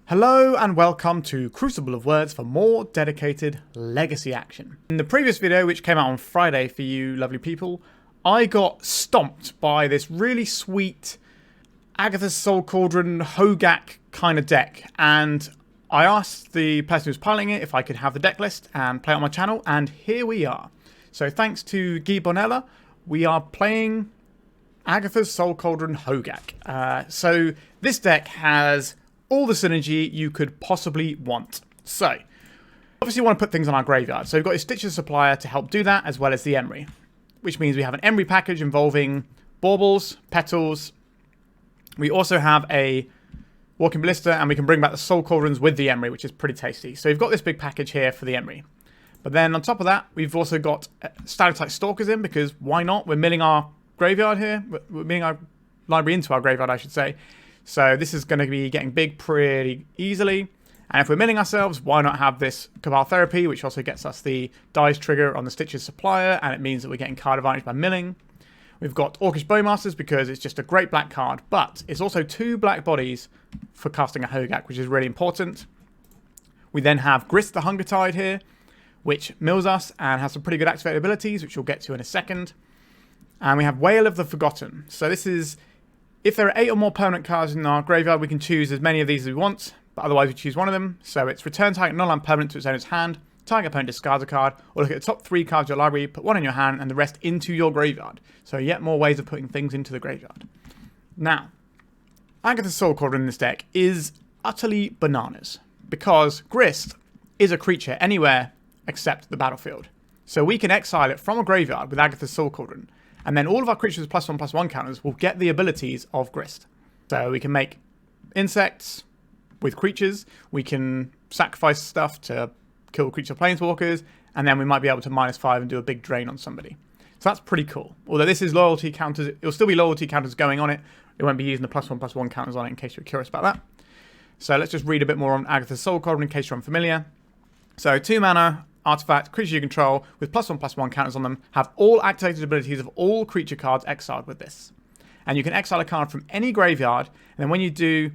Hello and welcome to Crucible of Words for more dedicated legacy action. In the previous video, which came out on Friday for you lovely people, I got stomped by this really sweet Agatha Soul Cauldron Hogaak kind of deck, and I asked the person who was piloting it if I could have the deck list and play it on my channel, and here we are. So thanks to GuiBonella, we are playing Agatha's Soul Cauldron Hogaak. So this deck has all the synergy you could possibly want. So, obviously you want to put things on our graveyard. So we've got a Stitcher Supplier to help do that, as well as the Emry. Which means we have an Emry package involving baubles, petals. We also have a Walking Ballista, and we can bring back the Soul Cauldrons with the Emry, which is pretty tasty. So we've got this big package here for the Emry. But then on top of that, we've also got Stalactite Stalkers in, because why not? We're milling our graveyard here. We're milling our library into our graveyard, I should say. So this is going to be getting big pretty easily. And if we're milling ourselves, why not have this Cabal Therapy, which also gets us the dice trigger on the Stitcher Supplier, and it means that we're getting card advantage by milling. We've got Orcish Bowmasters because it's just a great black card, but it's also 2 black bodies for casting a Hogaak, which is really important. We then have Grist the Hunger Tide here, which mills us and has some pretty good activated abilities, which we'll get to in a second. And we have Wail of the Forgotten. So this is, if there are 8 or more permanent cards in our graveyard, we can choose as many of these as we want, but otherwise we choose one of them. So it's return target non-land permanent to its owner's hand, target opponent discards a card, or look at the top 3 cards of your library, put one in your hand, and the rest into your graveyard. So yet more ways of putting things into the graveyard. Now, Agatha's Soul Cauldron in this deck is utterly bananas, because Grist is a creature anywhere except the battlefield. So we can exile it from a graveyard with Agatha's Soul Cauldron, and then all of our creatures with +1/+1 counters will get the abilities of Grist. So we can make insects with creatures, we can sacrifice stuff to kill creature planeswalkers, and then we might be able to -5 and do a big drain on somebody. So that's pretty cool. Although this is loyalty counters, it'll still be loyalty counters going on it. It won't be using the +1/+1 counters on it, in case you're curious about that. So let's just read a bit more on Agatha's Soul Cauldron in case you're unfamiliar. So 2 mana, artifact, creature you control with +1/+1 counters on them have all activated abilities of all creature cards exiled with this. And you can exile a card from any graveyard, and then when you do,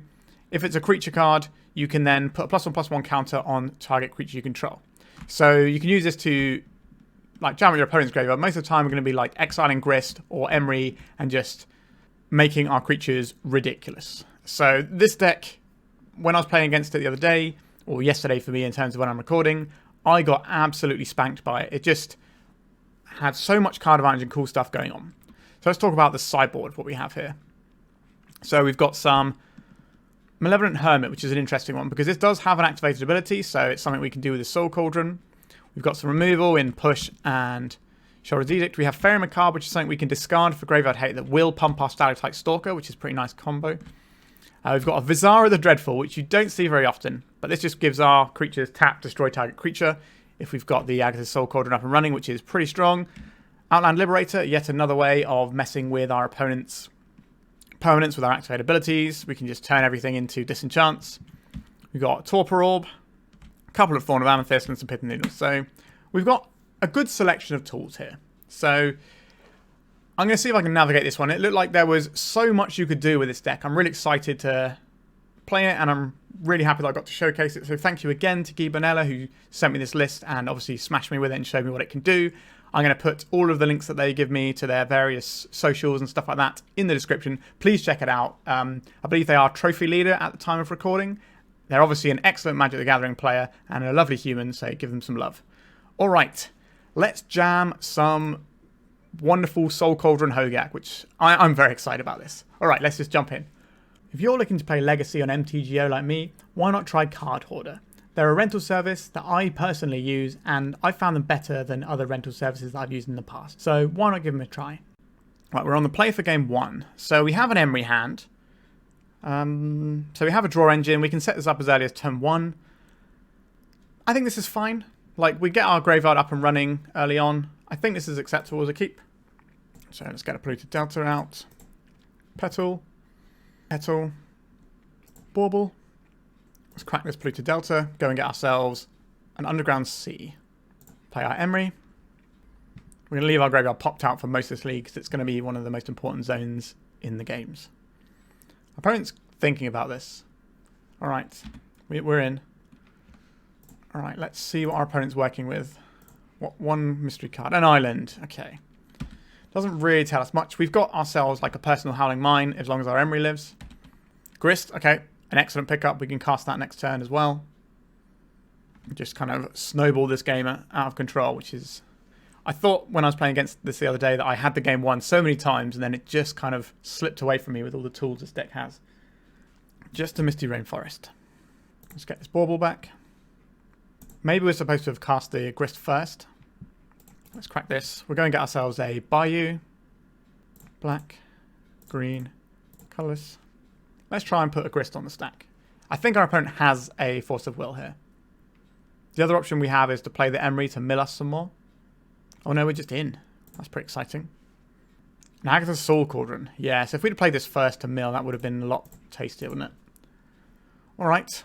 if it's a creature card, you can then put a +1/+1 counter on target creature you control. So you can use this to like jam at your opponent's graveyard. Most of the time we're going to be like exiling Grist or Emry and just making our creatures ridiculous. So this deck, when I was playing against it the other day, or yesterday for me in terms of when I'm recording, I got absolutely spanked by it. It just had so much card advantage and cool stuff going on. So let's talk about the sideboard, what we have here. So we've got some Malevolent Hermit, which is an interesting one, because this does have an activated ability, so it's something we can do with the Soul Cauldron. We've got some removal in Push and Shoulder's Edict. We have Faerie Macabre, which is something we can discard for graveyard hate that will pump our Stalactite Stalker, which is a pretty nice combo. We've got a Visara the Dreadful, which you don't see very often, but this just gives our creatures tap, destroy target creature, if we've got the Agatha's Soul Cauldron up and running, which is pretty strong. Outland Liberator, yet another way of messing with our opponent's permanents with our activated abilities. We can just turn everything into disenchants. We've got Torpor Orb, a couple of Thorn of Amethyst, and some Pithing Needle. So we've got a good selection of tools here. So I'm going to see if I can navigate this one. It looked like there was so much you could do with this deck. I'm really excited to play it, and I'm really happy that I got to showcase it. So thank you again to GuiBonella, who sent me this list and obviously smashed me with it and showed me what it can do. I'm going to put all of the links that they give me to their various socials and stuff like that in the description. Please check it out. I believe they are trophy leader at the time of recording. They're obviously an excellent Magic the Gathering player and a lovely human, so give them some love. All right, let's jam some wonderful Soul Cauldron Hogaak, which I'm very excited about this. All right, let's just jump in. If you're looking to play Legacy on MTGO like me, why not try Card Hoarder? They're a rental service that I personally use, and I found them better than other rental services that I've used in the past. So why not give them a try? Right, we're on the play for game 1. So we have an Emry hand. So we have a draw engine. We can set this up as early as turn 1. I think this is fine. Like, we get our graveyard up and running early on. I think this is acceptable as a keep. So let's get a Polluted Delta out. Petal. Petal. Bauble. Let's crack this Polluted Delta. Go and get ourselves an Underground Sea. Play our Emry. We're going to leave our graveyard popped out for most of this league because it's going to be one of the most important zones in the games. Our opponent's thinking about this. Alright, we're in. Alright, let's see what our opponent's working with. What one mystery card? An island. Okay. Doesn't really tell us much. We've got ourselves like a personal Howling Mine as long as our Emry lives. Grist, okay. An excellent pickup. We can cast that next turn as well. Just kind of snowball this game out of control, which is... I thought when I was playing against this the other day that I had the game won so many times and then it just kind of slipped away from me with all the tools this deck has. Just a Misty Rainforest. Let's get this Bauble back. Maybe we're supposed to have cast the Grist first. Let's crack this. We're going to get ourselves a Bayou. Black. Green. Colourless. Let's try and put a Grist on the stack. I think our opponent has a Force of Will here. The other option we have is to play the Emry to mill us some more. Oh no, we're just in. That's pretty exciting. An Agatha Soul Cauldron. Yeah, so if we'd have played this first to mill, that would have been a lot tastier, wouldn't it? Alright.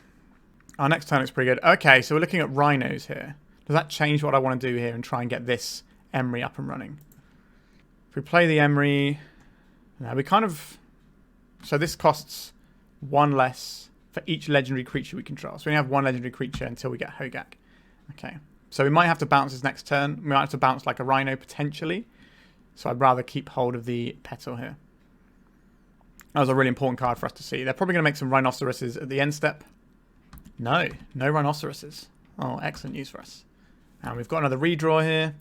Our next turn looks pretty good. Okay, so we're looking at rhinos here. Does that change what I want to do here and try and get this Emry up and running? If we play the Emry... No, we kind of... So this costs one less for each legendary creature we control. So we only have one legendary creature until we get Hogaak. Okay. So we might have to bounce his next turn. We might have to bounce like a rhino potentially. So I'd rather keep hold of the Petal here. That was a really important card for us to see. They're probably going to make some rhinoceroses at the end step. No rhinoceroses. Oh, excellent news for us. And we've got another redraw here.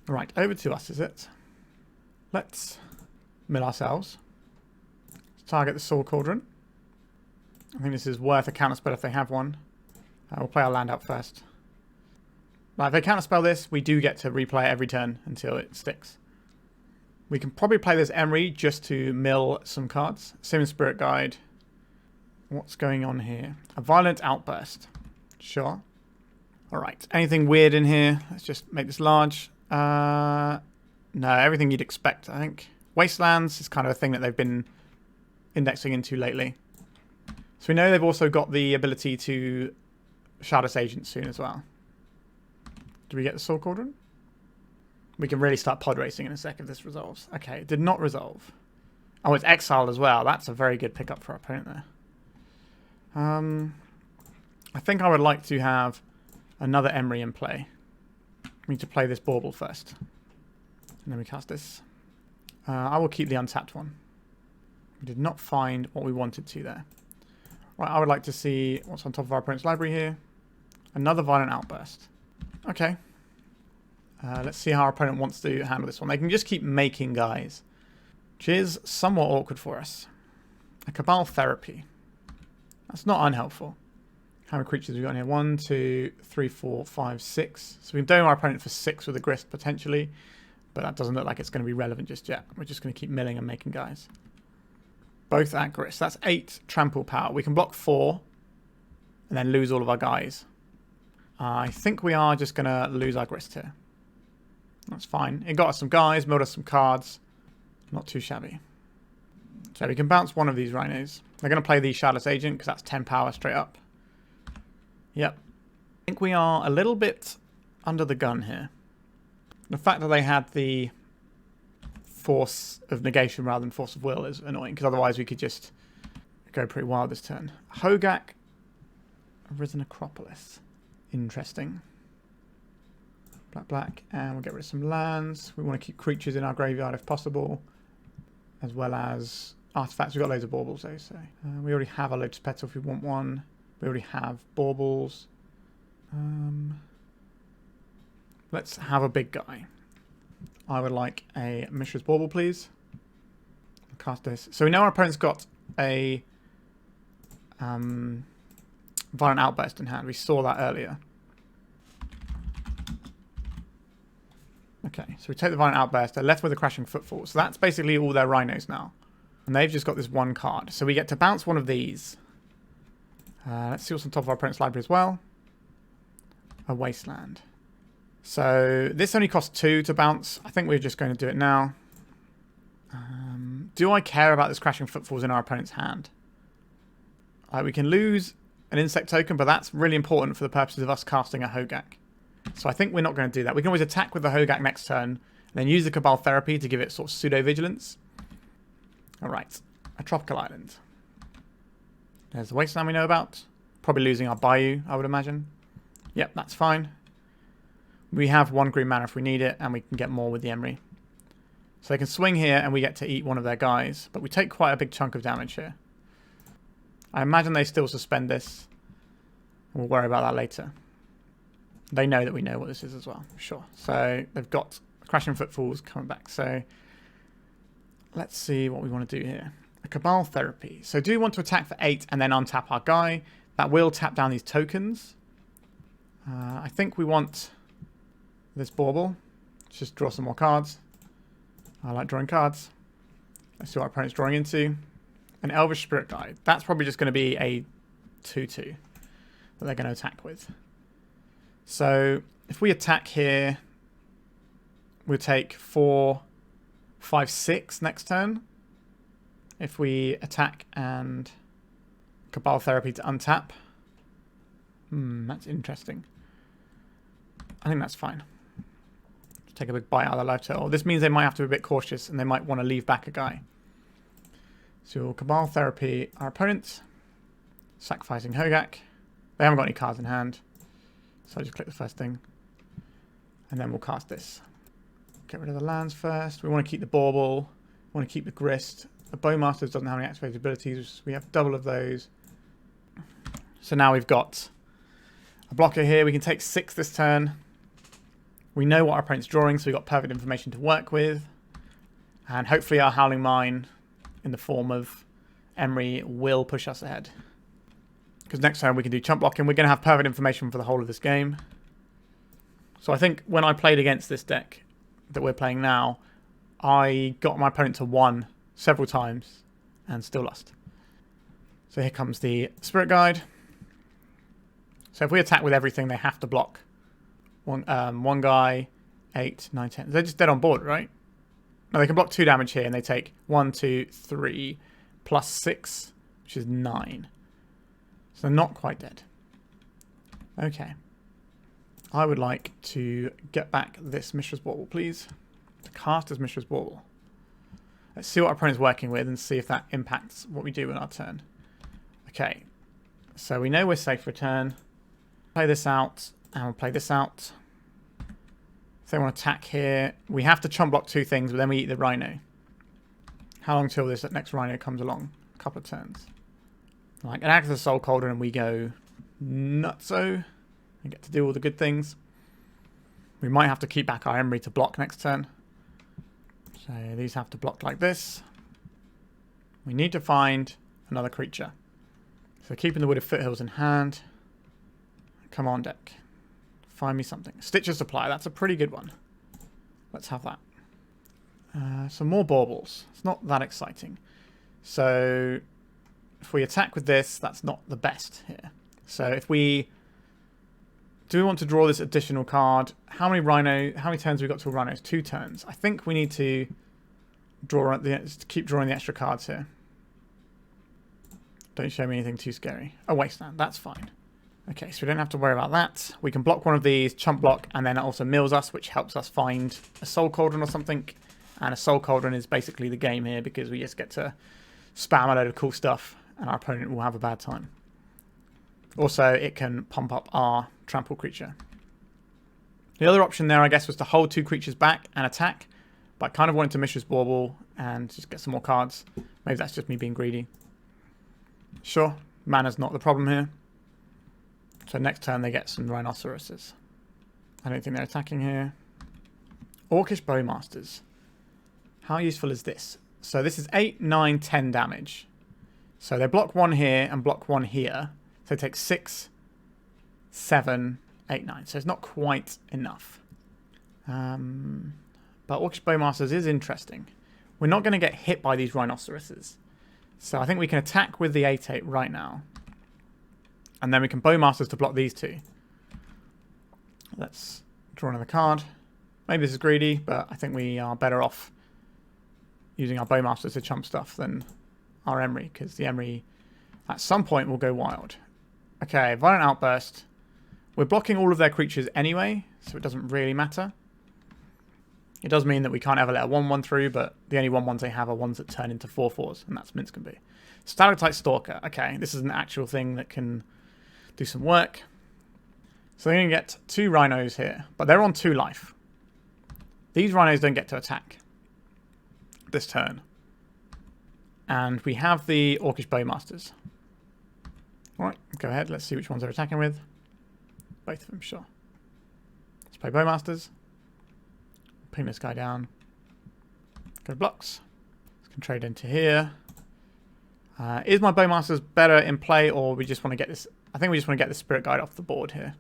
Right, over to us, is it? Let's mill ourselves. Let's target the Soul Cauldron. I think this is worth a counterspell if they have one. We'll play our land out first. Right, if they counterspell this, we do get to replay it every turn until it sticks. We can probably play this Emry just to mill some cards. Simon Spirit Guide. What's going on here? A Violent Outburst. Sure. Alright, anything weird in here? Let's just make this large. No, everything you'd expect, I think. Wastelands is kind of a thing that they've been indexing into lately. So we know they've also got the ability to Shadow Agent soon as well. Do we get the Soul Cauldron? We can really start pod racing in a sec if this resolves. Okay, it did not resolve. Oh, it's exiled as well. That's a very good pickup for our opponent there. I think I would like to have another Emry in play. We need to play this Bauble first. And then we cast this. I will keep the untapped one. We did not find what we wanted to there. Right, I would like to see what's on top of our opponent's library here. Another Violent Outburst. Okay. Let's see how our opponent wants to handle this one. They can just keep making guys, which is somewhat awkward for us. A Cabal Therapy. That's not unhelpful. How many creatures have we got in here? 1, 2, 3, 4, 5, 6. So we can dome our opponent for 6 with a Grist potentially, but that doesn't look like it's going to be relevant just yet. We're just going to keep milling and making guys. Both at Grist. That's 8 trample power. We can block 4 and then lose all of our guys. I think we are just going to lose our Grist here. That's fine. It got us some guys, milled us some cards. Not too shabby. So we can bounce one of these rhinos. They're going to play the Shardless Agent because that's 10 power straight up. Yep. I think we are a little bit under the gun here. The fact that they had the Force of Negation rather than Force of Will is annoying because otherwise we could just go pretty wild this turn. Hogaak, Arisen Necropolis. Interesting. Black, and we'll get rid of some lands. We want to keep creatures in our graveyard if possible, as well as artifacts. We've got loads of baubles, though, so we already have a Lotus Petal if we want one. We already have baubles. Let's have a big guy. I would like a Mishra's Bauble, please. I'll cast this. So we know our opponent's got a Violent Outburst in hand. We saw that earlier. Okay, so we take the Violent Outburst. They're left with a Crashing Footfall. So that's basically all their rhinos now. And they've just got this one card. So we get to bounce one of these. Let's see what's on top of our opponent's library as well. A Wasteland. So this only costs 2 to bounce. I think we're just going to do it now. Do I care about this Crashing Footfalls in our opponent's hand? We can lose an insect token, but that's really important for the purposes of us casting a Hogaak. So I think we're not going to do that. We can always attack with the Hogaak next turn, and then use the Cabal Therapy to give it sort of pseudo-vigilance. Alright, a tropical island. There's the wasteland we know about. Probably losing our Bayou, I would imagine. Yep, that's fine. We have 1 green mana if we need it, and we can get more with the Emry. So they can swing here, and we get to eat one of their guys. But we take quite a big chunk of damage here. I imagine they still suspend this. We'll worry about that later. They know that we know what this is as well. Sure. So they've got Crashing Footfalls coming back. So let's see what we want to do here. A Cabal Therapy. So do we want to attack for 8 and then untap our guy? That will tap down these tokens. I think we want this Bauble. Let's just draw some more cards. I like drawing cards. Let's see what our opponent's drawing into. An Elvish Spirit Guide. That's probably just going to be a 2/2 that they're going to attack with. So if we attack here, we'll take 4, 5, 6 next turn. If we attack and Cabal Therapy to untap. That's interesting. I think that's fine. Take a big bite out of the life total. This means they might have to be a bit cautious and they might want to leave back a guy. So we'll Cabal Therapy our opponent. Sacrificing Hogaak. They haven't got any cards in hand. So I just click the first thing. And then we'll cast this. Get rid of the lands first. We want to keep the Bauble. We want to keep the Grist. The Bowmasters doesn't have any activated abilities. We have double of those. So now we've got a blocker here. We can take 6 this turn. We know what our opponent's drawing, so we've got perfect information to work with. And hopefully our Howling Mine, in the form of Emry, will push us ahead. Because next time we can do chump blocking. We're going to have perfect information for the whole of this game. So I think when I played against this deck that we're playing now, I got my opponent to 1 several times and still lost. So here comes the Spirit Guide. So if we attack with everything, they have to block. One guy, 8, 9, 10. They're just dead on board, right? No, they can block 2 damage here, and they take 1, 2, 3, plus 6, which is 9. So they're not quite dead. Okay. I would like to get back this Mishra's Bauble, please. To cast as Mishra's Bauble. Let's see what our opponent's working with and see if that impacts what we do in our turn. Okay. So we know we're safe for a turn. Play this out. And we'll play this out. If they want to attack here, we have to chump block 2 things, but then we eat the Rhino. How long till this next Rhino comes along? A couple of turns. Like an Agatha Soul Cauldron, and we go nutso and get to do all the good things. We might have to keep back our Emry to block next turn. So these have to block like this. We need to find another creature. So keeping the Wooded Foothills in hand. Come on, deck. Find me something. Stitch of Supply. That's a pretty good one. Let's have that. Some more baubles. It's not that exciting. So if we attack with this, that's not the best here. So if we do want to draw this additional card, how many turns have we got till Rhinos? 2 turns. I think we need to keep drawing the extra cards here. Don't show me anything too scary. A wasteland. That's fine. Okay, so we don't have to worry about that. We can block one of these, chump block, and then it also mills us, which helps us find a Soul Cauldron or something. And a Soul Cauldron is basically the game here because we just get to spam a load of cool stuff and our opponent will have a bad time. Also, it can pump up our trample creature. The other option there, I guess, was to hold 2 creatures back and attack. But I kind of wanted to Mishra's Bauble and just get some more cards. Maybe that's just me being greedy. Sure, mana's not the problem here. So next turn they get some Rhinoceroses. I don't think they're attacking here. Orcish Bowmasters. How useful is this? So this is 8, 9, 10 damage. So they block 1 here and block 1 here. So it takes 6, 7, 8, 9. So it's not quite enough. But Orcish Bowmasters is interesting. We're not going to get hit by these Rhinoceroses. So I think we can attack with the 8/8 right now. And then we can Bowmasters to block these 2. Let's draw another card. Maybe this is greedy, but I think we are better off using our Bowmasters to chump stuff than our Emry, because the Emry at some point will go wild. Okay, Violent Outburst. We're blocking all of their creatures anyway, so it doesn't really matter. It does mean that we can't ever let a 1/1 through, but the only 1/1s they have are ones that turn into 4/4s, and that's Mince can be. Stalactite Stalker. Okay, this is an actual thing that can do some work. So they're going to get 2 rhinos here, but they're on 2 life. These rhinos don't get to attack this turn. And we have the Orcish Bowmasters. Alright, go ahead. Let's see which ones they're attacking with. Both of them, sure. Let's play Bowmasters. Ping this guy down. Go to blocks. This can trade into here. Is my Bowmasters better in play, or we just want to get this... I think we just want to get the Spirit Guide off the board here.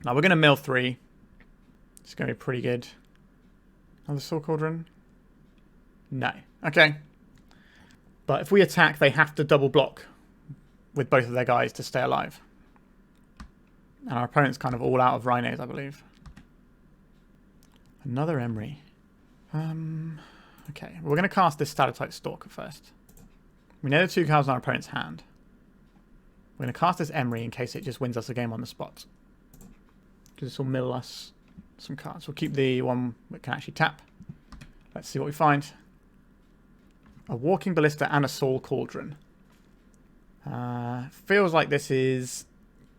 Now we're going to mill 3. It's going to be pretty good. Another Soul Cauldron? No. Okay. But if we attack, they have to double block with both of their guys to stay alive. And our opponent's kind of all out of rhinos, I believe. Another Emry. Okay, we're going to cast this Stalactite Stalker first. We know the 2 cards in our opponent's hand. We're going to cast this Emry in case it just wins us a game on the spot. Because this will mill us some cards. We'll keep the one that can actually tap. Let's see what we find. A Walking Ballista and a Soul Cauldron. Feels like this is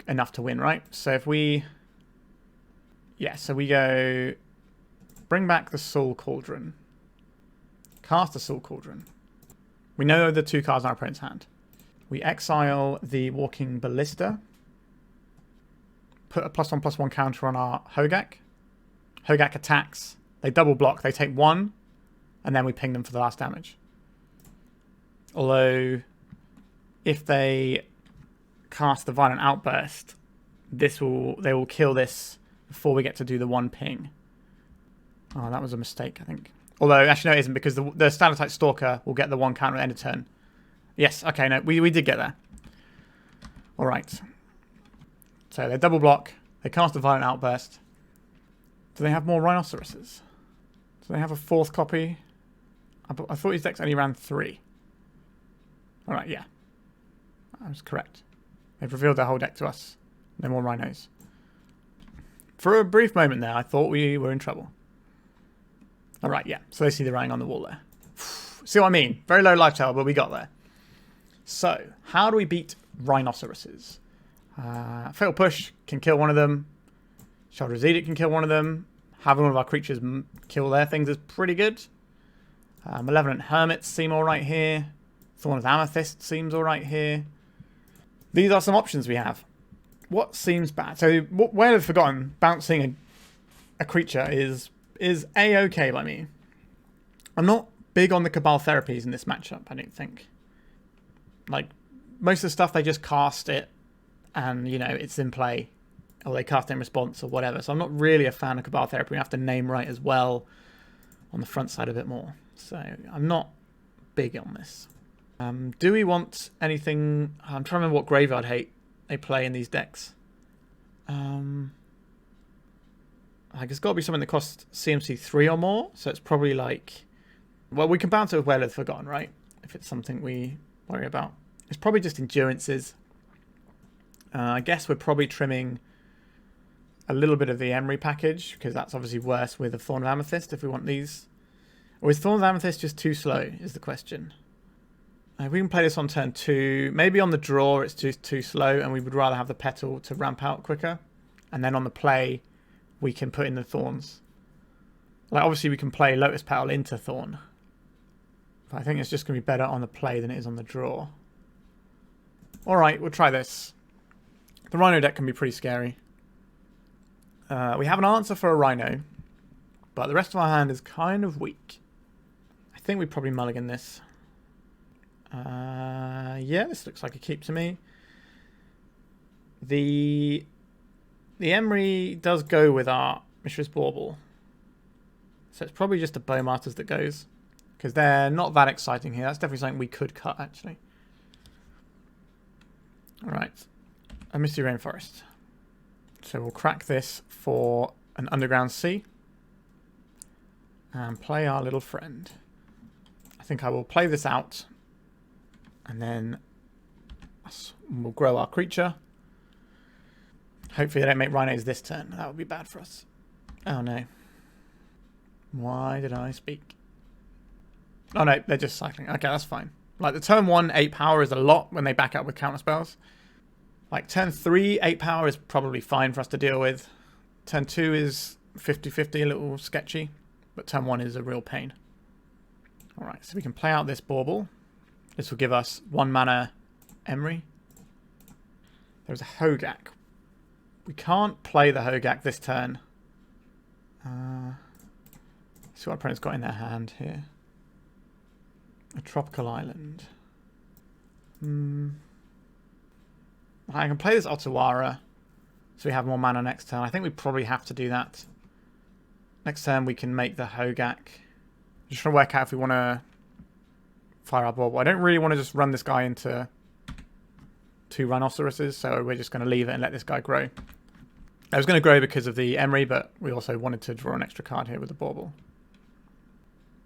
enough to win, right? So if we... Yeah, so we go... Bring back the Soul Cauldron. Cast the Soul Cauldron. We know the 2 cards in our opponent's hand. We exile the Walking Ballista. Put a +1/+1 counter on our Hogaak. Hogaak attacks. They double block. They take 1. And then we ping them for the last damage. Although, if they cast the Violent Outburst, they will kill this before we get to do the 1 ping. Oh, that was a mistake, I think. Although, actually, no, it isn't, because the Stalactite Stalker will get the 1 counter at the end of turn. Yes, okay, no, we did get there. All right. So they double block. They cast the Violent Outburst. Do they have more Rhinoceroses? Do they have a 4th copy? I thought his decks only ran 3. All right, yeah. I was correct. They've revealed their whole deck to us. No more rhinos. For a brief moment there, I thought we were in trouble. All right, yeah. So they see the writing on the wall there. See what I mean? Very low life total, but we got there. So, how do we beat rhinoceroses? Fatal Push can kill one of them. Shoulder's Edict can kill one of them. Having one of our creatures kill their things is pretty good. Malevolent Hermits seem alright here. Thorn of Amethyst seems alright here. These are some options we have. What seems bad? So, where I've forgotten, bouncing a creature is A-okay by me. I'm not big on the Cabal Therapies in this matchup, I don't think. Like, most of the stuff, they just cast it and, you know, it's in play. Or they cast it in response or whatever. So I'm not really a fan of Cabal Therapy. We have to name right as well on the front side a bit more. So I'm not big on this. Do we want anything... I'm trying to remember what Graveyard Hate they play in these decks. Like, it's got to be something that costs CMC 3 or more. So it's probably like... Well, we can bounce it with Well of the Forgotten, right? If it's something we worry about. It's probably just Endurances. I guess we're probably trimming a little bit of the Emry package, because that's obviously worse with a Thorn of Amethyst if we want these. Or is Thorn of Amethyst just too slow, is the question. If we can play this on turn 2, maybe on the draw it's just too slow and we would rather have the Petal to ramp out quicker. And then on the play, we can put in the Thorns. Like, obviously we can play Lotus Petal into Thorn. But I think it's just going to be better on the play than it is on the draw. Alright, we'll try this. The Rhino deck can be pretty scary. We have an answer for a Rhino, but the rest of our hand is kind of weak. I think we probably mulligan this. Yeah, this looks like a keep to me. The Emry does go with our Mishra's Bauble. So it's probably just the Bowmasters that goes, because they're not that exciting here. That's definitely something we could cut, actually. Alright. A Misty Rainforest. So we'll crack this for an Underground Sea. And play our little friend. I think I will play this out. And then we'll grow our creature. Hopefully they don't make rhinos this turn. That would be bad for us. Oh no. Why did I speak? Oh no, they're just cycling. Okay, that's fine. Like the turn 1 8 power is a lot when they back up with counter spells. Like turn 3 8 power is probably fine for us to deal with. Turn 2 is 50-50, a little sketchy. But turn 1 is a real pain. Alright, so we can play out this Bauble. This will give us 1 mana Emry. There's a Hogaak. We can't play the Hogaak this turn. See what our opponent's got in their hand here. A tropical island. I can play this Otawara, so we have more mana next turn. I think we probably have to do that. Next turn we can make the Hogaak. Just trying to work out if we want to fire our Bauble. I don't really want to just run this guy into 2 rhinoceroses, so we're just going to leave it and let this guy grow. I was going to grow because of the Emry, but we also wanted to draw an extra card here with the Bauble.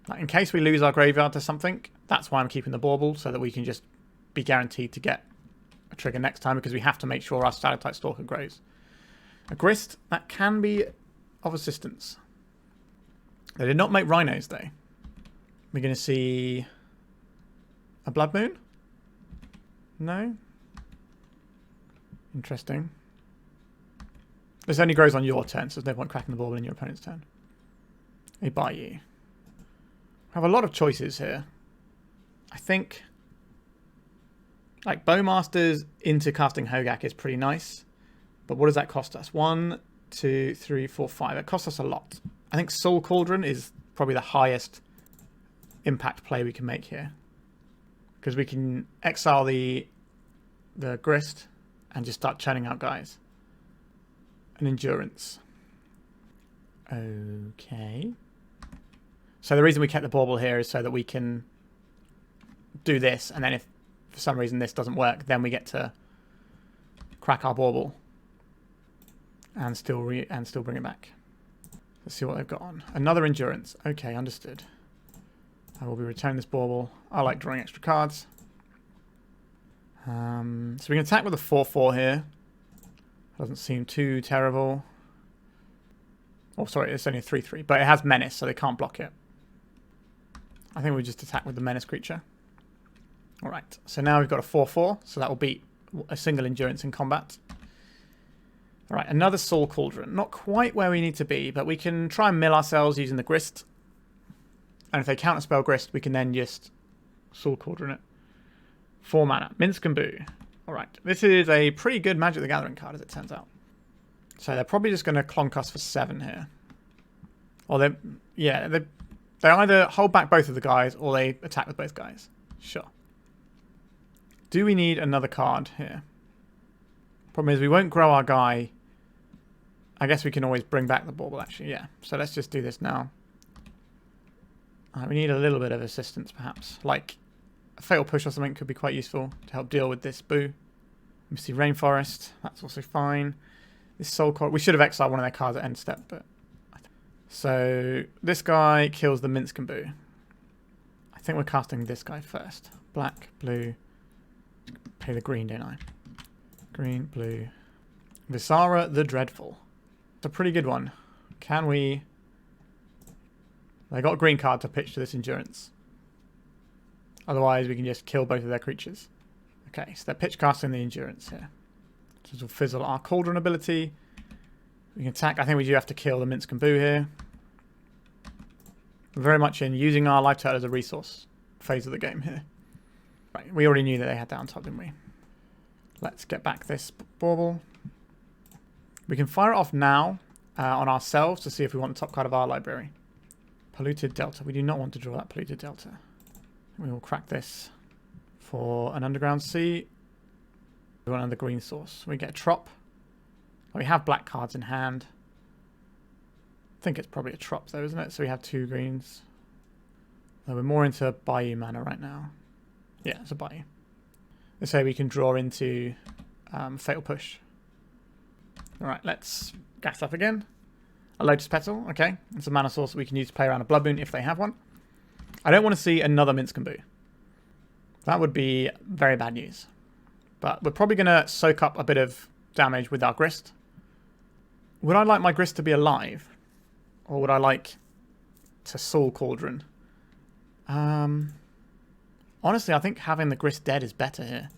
Like in case we lose our graveyard to something, that's why I'm keeping the Bauble, so that we can just be guaranteed to get a trigger next time, because we have to make sure our Stalactite Stalker grows. A Grist, that can be of assistance. They did not make rhinos, though. We're going to see a Blood Moon? No? Interesting. This only grows on your turn, so there's no point cracking the Bauble in your opponent's turn. A Bayou. We have a lot of choices here. I think like Bowmasters into casting Hogaak is pretty nice. But what does that cost us? 1, 2, 3, 4, 5. It costs us a lot. I think Soul Cauldron is probably the highest impact play we can make here. Because we can exile the Grist and just start churning out guys. An Endurance. Okay. So the reason we kept the Bauble here is so that we can do this, and then if for some reason this doesn't work, then we get to crack our Bauble and still bring it back. Let's see what they've got on. Another Endurance. Okay, understood. I will be returning this Bauble. I like drawing extra cards. So we can attack with a 4/4 here. Doesn't seem too terrible. Oh, sorry, it's only a 3/3, but it has Menace, so they can't block it. I think we just attack with the Menace creature. Alright, so now we've got a 4/4, so that will beat a single Endurance in combat. Alright, another Soul Cauldron. Not quite where we need to be, but we can try and mill ourselves using the Grist. And if they counterspell Grist, we can then just Soul Cauldron it. 4 mana. Minsk and Boo. Alright, this is a pretty good Magic the Gathering card, as it turns out. So they're probably just going to clonk us for 7 here. Or they either hold back both of the guys, or they attack with both guys. Sure. Do we need another card here? Problem is we won't grow our guy. I guess we can always bring back the Bauble, actually, yeah. So let's just do this now. We need a little bit of assistance, perhaps. Like a Fatal Push or something could be quite useful to help deal with this Boo. Misty Rainforest, that's also fine. This Soul Cauldron, we should have exiled one of their cards at end step, but... So this guy kills the Minsk and Boo. I think we're casting this guy first. Black, blue. Pay the green, don't I? Green, blue. Visara the Dreadful. It's a pretty good one. Can we... They got a green card to pitch to this Endurance. Otherwise, we can just kill both of their creatures. Okay, so they're pitch casting the Endurance here. So this will fizzle our Cauldron ability. We can attack. I think we do have to kill the Minsk and Boo here. We're very much in using our life turtle as a resource phase of the game here. Right, we already knew that they had that on top, didn't we? Let's get back this Bauble. We can fire it off now on ourselves to see if we want the top card of our library. Polluted Delta. We do not want to draw that Polluted Delta. We will crack this for an Underground Sea. We want another green source. We get a Trop. We have black cards in hand. I think it's probably a Trop though, isn't it? So we have 2 greens. We're more into Bayou mana right now. Yeah, it's a Bayou. Let's say we can draw into Fatal Push. Alright, let's gas up again. A Lotus Petal, okay. It's a mana source that we can use to play around a Blood Moon if they have one. I don't want to see another Minsk and Boo. That would be very bad news. But we're probably going to soak up a bit of damage with our Grist. Would I like my Grist to be alive? Or would I like to Soul Cauldron? Honestly, I think having the Grist dead is better here.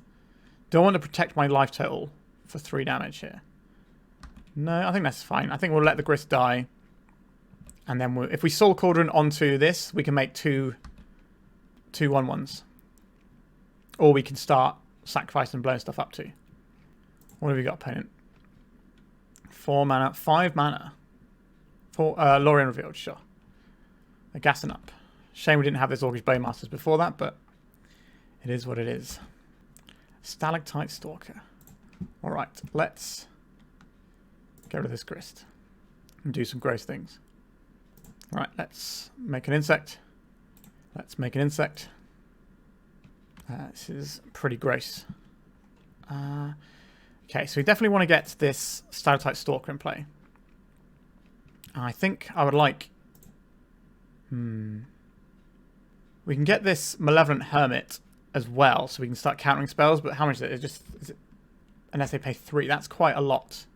Do I want to protect my life total for 3 damage here? No, I think that's fine. I think we'll let the Grist die. And then if we Soul Cauldron onto this, we can make two 1/1s. Or we can start sacrificing and blowing stuff up too. What have we got, opponent? 4 mana, 5 mana. Lorien Revealed, sure. They're gassing up. Shame we didn't have this Orcish Bowmasters before that, but it is what it is. Stalactite Stalker. Alright, let's get rid of this Grist and do some gross things. Alright, let's make an insect. Let's make an insect. This is pretty gross. Okay, so we definitely want to get this Stalactite Stalker in play. I think I would like... We can get this Malevolent Hermit as well, so we can start countering spells, but how much is it? Is it unless they pay 3, that's quite a lot.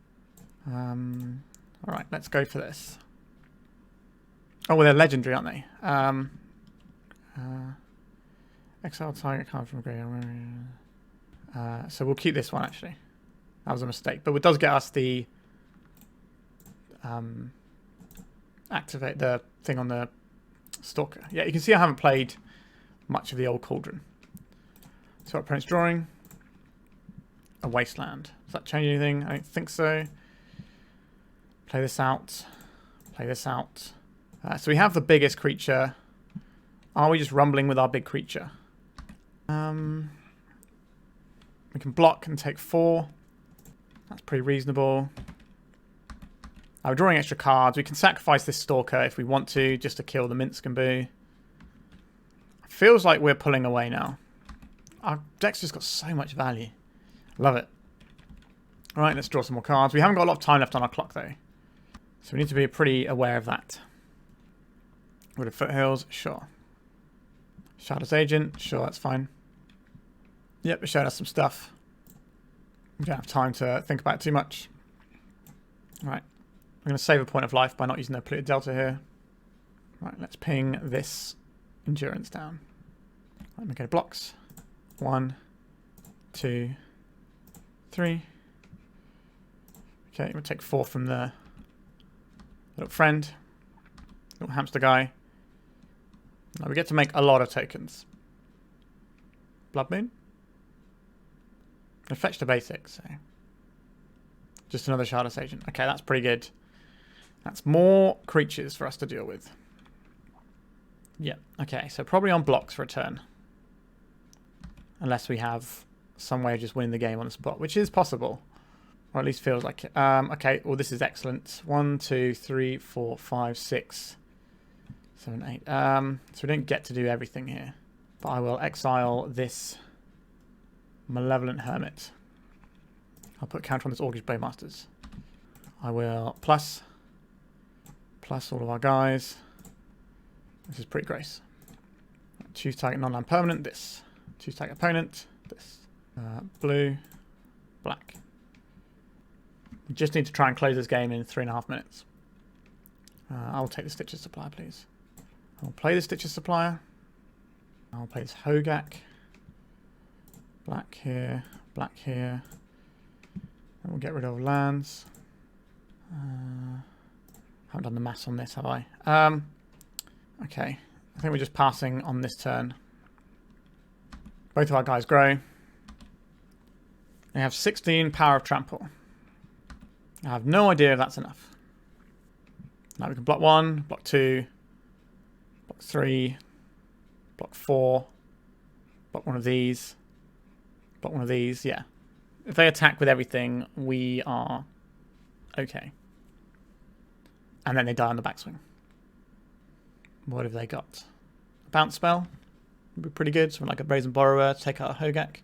Alright, let's go for this. Oh, well, they're legendary, aren't they? Exile target card from graveyard. So we'll keep this one, actually. That was a mistake. But it does get us the... activate the thing on the Stalker. Yeah, you can see I haven't played much of the old Cauldron. So our opponent's drawing a Wasteland. Does that change anything? I don't think so. Play this out. Play this out. So we have the biggest creature. Are we just rumbling with our big creature? We can block and take 4. That's pretty reasonable. We're drawing extra cards. We can sacrifice this Stalker if we want to, just to kill the Minsk and Boo. Feels like we're pulling away now. Our deck's just got so much value. Love it. Alright, let's draw some more cards. We haven't got a lot of time left on our clock, though. So we need to be pretty aware of that. Wooded Foothills, sure. Shadow's Agent, sure, that's fine. Yep, it showed us some stuff. We don't have time to think about it too much. Alright. I'm going to save a point of life by not using the Polluted Delta here. Right, let's ping this Endurance down. Let me go to blocks. 1, 2, 3. Okay, we'll take 4 from the little friend. Little hamster guy. Now we get to make a lot of tokens. Blood Moon. I fetched a basic, so just another Shardless Agent. Okay, that's pretty good. That's more creatures for us to deal with. Yeah, okay, so probably on blocks for a turn. Unless we have some way of just winning the game on the spot, which is possible. Or at least feels like it. Okay, well this is excellent. 1, 2, 3, 4, 5, 6, 7, 8. So we don't get to do everything here. But I will exile this Malevolent Hermit. I'll put counter on this Orcish Bowmasters. I will plus all of our guys. This is pretty gross. Choose target non-land permanent, this. Choose target opponent, this. Blue, black. We just need to try and close this game in 3.5 minutes. I'll take the Stitcher Supplier, please. I'll play the Stitcher Supplier. I'll play this Hogaak. Black here, black here. And we'll get rid of lands. Haven't done the maths on this, have I? Okay. I think we're just passing on this turn. Both of our guys grow. They have 16 power of trample. I have no idea if that's enough. Now we can block 1, block 2, block 3, block 4, block one of these, block one of these, yeah. If they attack with everything, we are okay. And then they die on the backswing. What have they got? A bounce spell would be pretty good. Something like a Brazen Borrower to take out a Hogaak.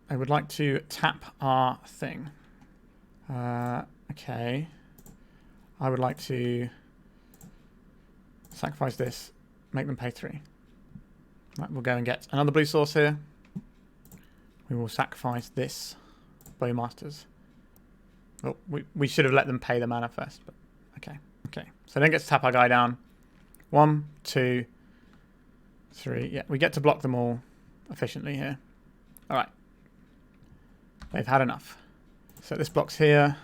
I would like to tap our thing. Okay. I would like to sacrifice this, make them pay 3. Right, we'll go and get another blue source here. We will sacrifice this Bowmasters. Oh, we should have let them pay the mana first, but okay. Okay, so then get to tap our guy down. 1, 2, 3. Yeah, we get to block them all efficiently here. All right. They've had enough. So this block's here.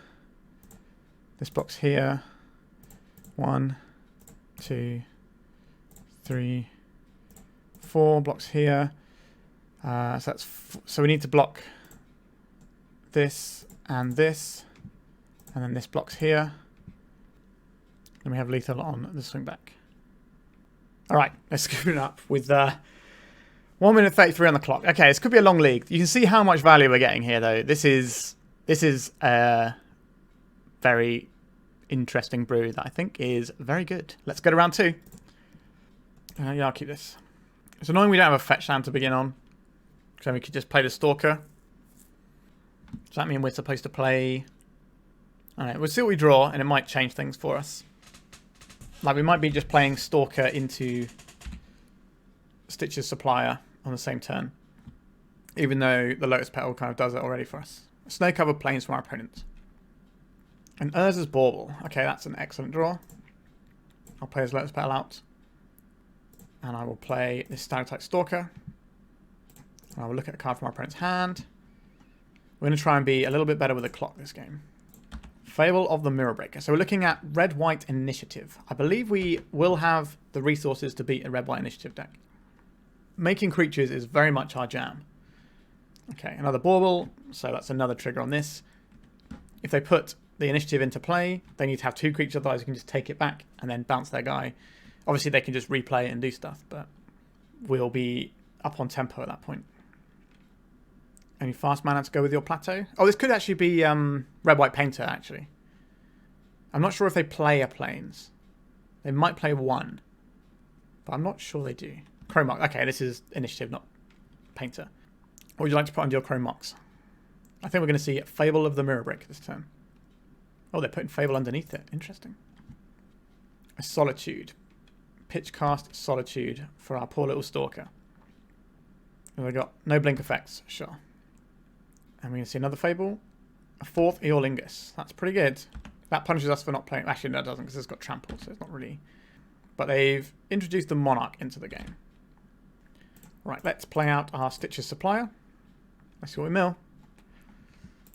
This block's here. 1, 2, 3, 4 blocks here. So that's so we need to block this, and then this block's here. And we have lethal on the swing back. All right, let's scoop it up with 1 minute 33 on the clock. Okay, this could be a long league. You can see how much value we're getting here, though. This is a very interesting brew that I think is very good. Let's go to round 2. Yeah, I'll keep this. It's annoying we don't have a fetch land to begin on. So we could just play the Stalker. Does that mean we're supposed to play... I don't know, we'll see what we draw, and it might change things for us. Like, we might be just playing Stalker into Stitch's Supplier on the same turn. Even though the Lotus Petal kind of does it already for us. Snow-covered plains from our opponent. And Urza's Bauble. Okay, that's an excellent draw. I'll play his Lotus Petal out. And I will play this Stalactite Stalker. And I will look at a card from our opponent's hand. We're going to try and be a little bit better with the clock this game. Fable of the Mirror Breaker. So we're looking at red-white initiative. I believe we will have the resources to beat a red-white initiative deck. Making creatures is very much our jam. Okay, another Bauble. So that's another trigger on this. If they put the initiative into play, they need to have 2 creatures, otherwise you can just take it back and then bounce their guy. Obviously they can just replay it and do stuff, but we'll be up on tempo at that point. Any fast mana to go with your plateau? Oh, this could actually be red-white painter, actually. I'm not sure if they play a plains. They might play 1, but I'm not sure they do. Chrome Mox. Okay, this is initiative, not painter. What would you like to put under your Chrome Mox? I think we're going to see Fable of the Mirror Breaker this turn. Oh, they're putting Fable underneath it. Interesting. A Solitude. Pitchcast Solitude for our poor little Stalker. And we've got no blink effects, sure. And we're going to see another Fable. A 4th Eorlingus. That's pretty good. That punishes us for not playing. Actually, no, it doesn't, because it's got Trample, so it's not really... But they've introduced the Monarch into the game. Right, let's play out our Stitch's Supplier. Let's see what we mill.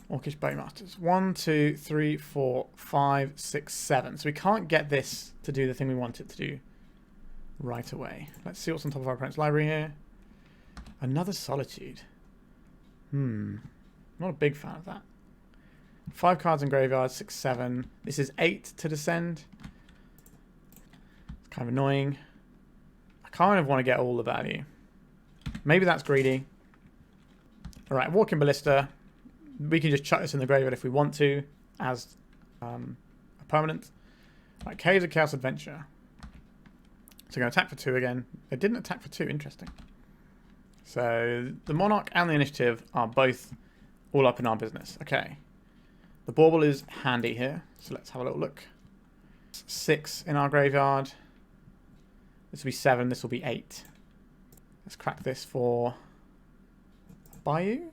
Orcish Bowmasters. 1, 2, 3, 4, 5, 6, 7. So we can't get this to do the thing we want it to do right away. Let's see what's on top of our opponent's library here. Another Solitude. Not a big fan of that. 5 cards in graveyard, 6, 7. This is 8 to descend. It's kind of annoying. I kind of want to get all the value. Maybe that's greedy. Alright, Walking Ballista. We can just chuck this in the graveyard if we want to, as a permanent. Right, Caves of Chaos Adventure. So we're going to attack for 2 again. They didn't attack for 2, interesting. So the Monarch and the Initiative are both all up in our business. Okay. The Bauble is handy here, so let's have a little look. 6 in our graveyard. This will be 7, this will be 8. Let's crack this for Bayou.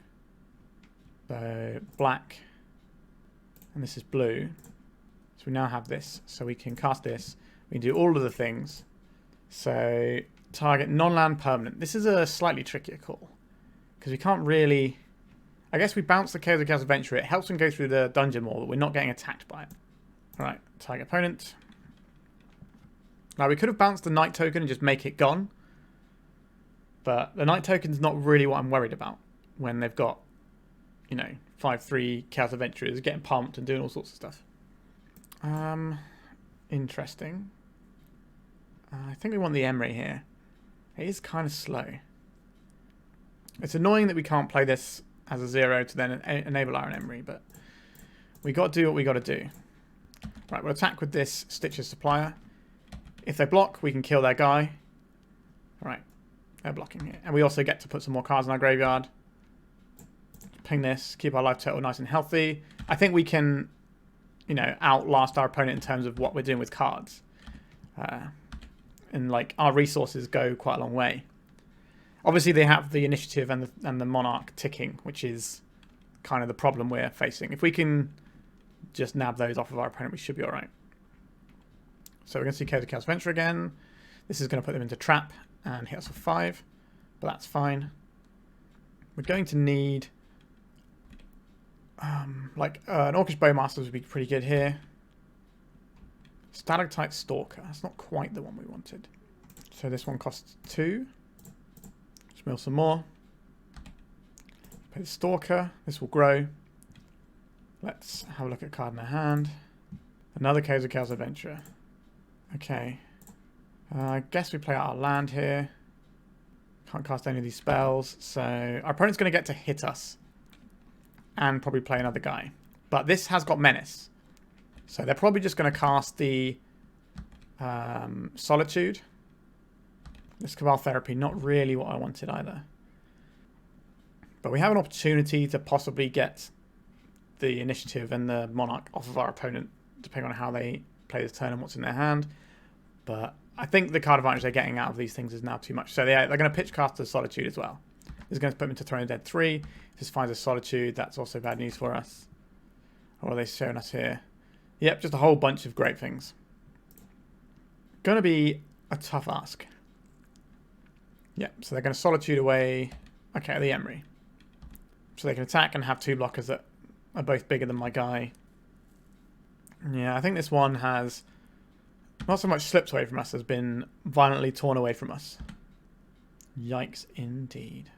So black, and this is blue. So we now have this, so we can cast this. We can do all of the things. So target non-land permanent. This is a slightly trickier call, because we can't really... I guess we bounce the Caves of Chaos Adventure. It helps them go through the dungeon more, but we're not getting attacked by it. Alright, target opponent. Now we could have bounced the Knight token and just make it gone. But the Knight token's not really what I'm worried about when they've got, you know, 5/3 Chaos Adventurers getting pumped and doing all sorts of stuff. Interesting. I think we want the Emry here. It is kind of slow. It's annoying that we can't play this as a 0 to then enable our Emry, but we got to do what we got to do. Right, we'll attack with this Stitch's Supplier. If they block, we can kill their guy. Right, they're blocking here. And we also get to put some more cards in our graveyard. Ping this, keep our life total nice and healthy. I think we can, you know, outlast our opponent in terms of what we're doing with cards. And like our resources go quite a long way. Obviously they have the Initiative and the Monarch ticking, which is kind of the problem we're facing. If we can just nab those off of our opponent, we should be alright. So we're going to see Caves of Chaos Venture again. This is going to put them into trap and hit us for 5, but that's fine. We're going to need an Orcish Bowmasters would be pretty good here. Stalactite Stalker, that's not quite the one we wanted. So this one costs 2. Let's mill some more. Play the Stalker, this will grow. Let's have a look at card in our hand. Another Caves of Chaos Adventurer. Okay. I guess we play out our land here. Can't cast any of these spells, so our opponent's going to get to hit us. And probably play another guy. But this has got Menace. So they're probably just going to cast the Solitude. This Cabal Therapy, not really what I wanted either. But we have an opportunity to possibly get the initiative and the Monarch off of our opponent, depending on how they play this turn and what's in their hand. But I think the card advantage they're getting out of these things is now too much. So they're going to pitch cast the Solitude as well. This is going to put them into Throne of Dead 3. If this finds a Solitude, that's also bad news for us. What are they showing us here? Yep, just a whole bunch of great things. Going to be a tough ask. Yep, so they're going to Solitude away. Okay, the Emry. So they can attack and have 2 blockers that are both bigger than my guy. Yeah, I think this one has not so much slipped away from us as been violently torn away from us. Yikes indeed.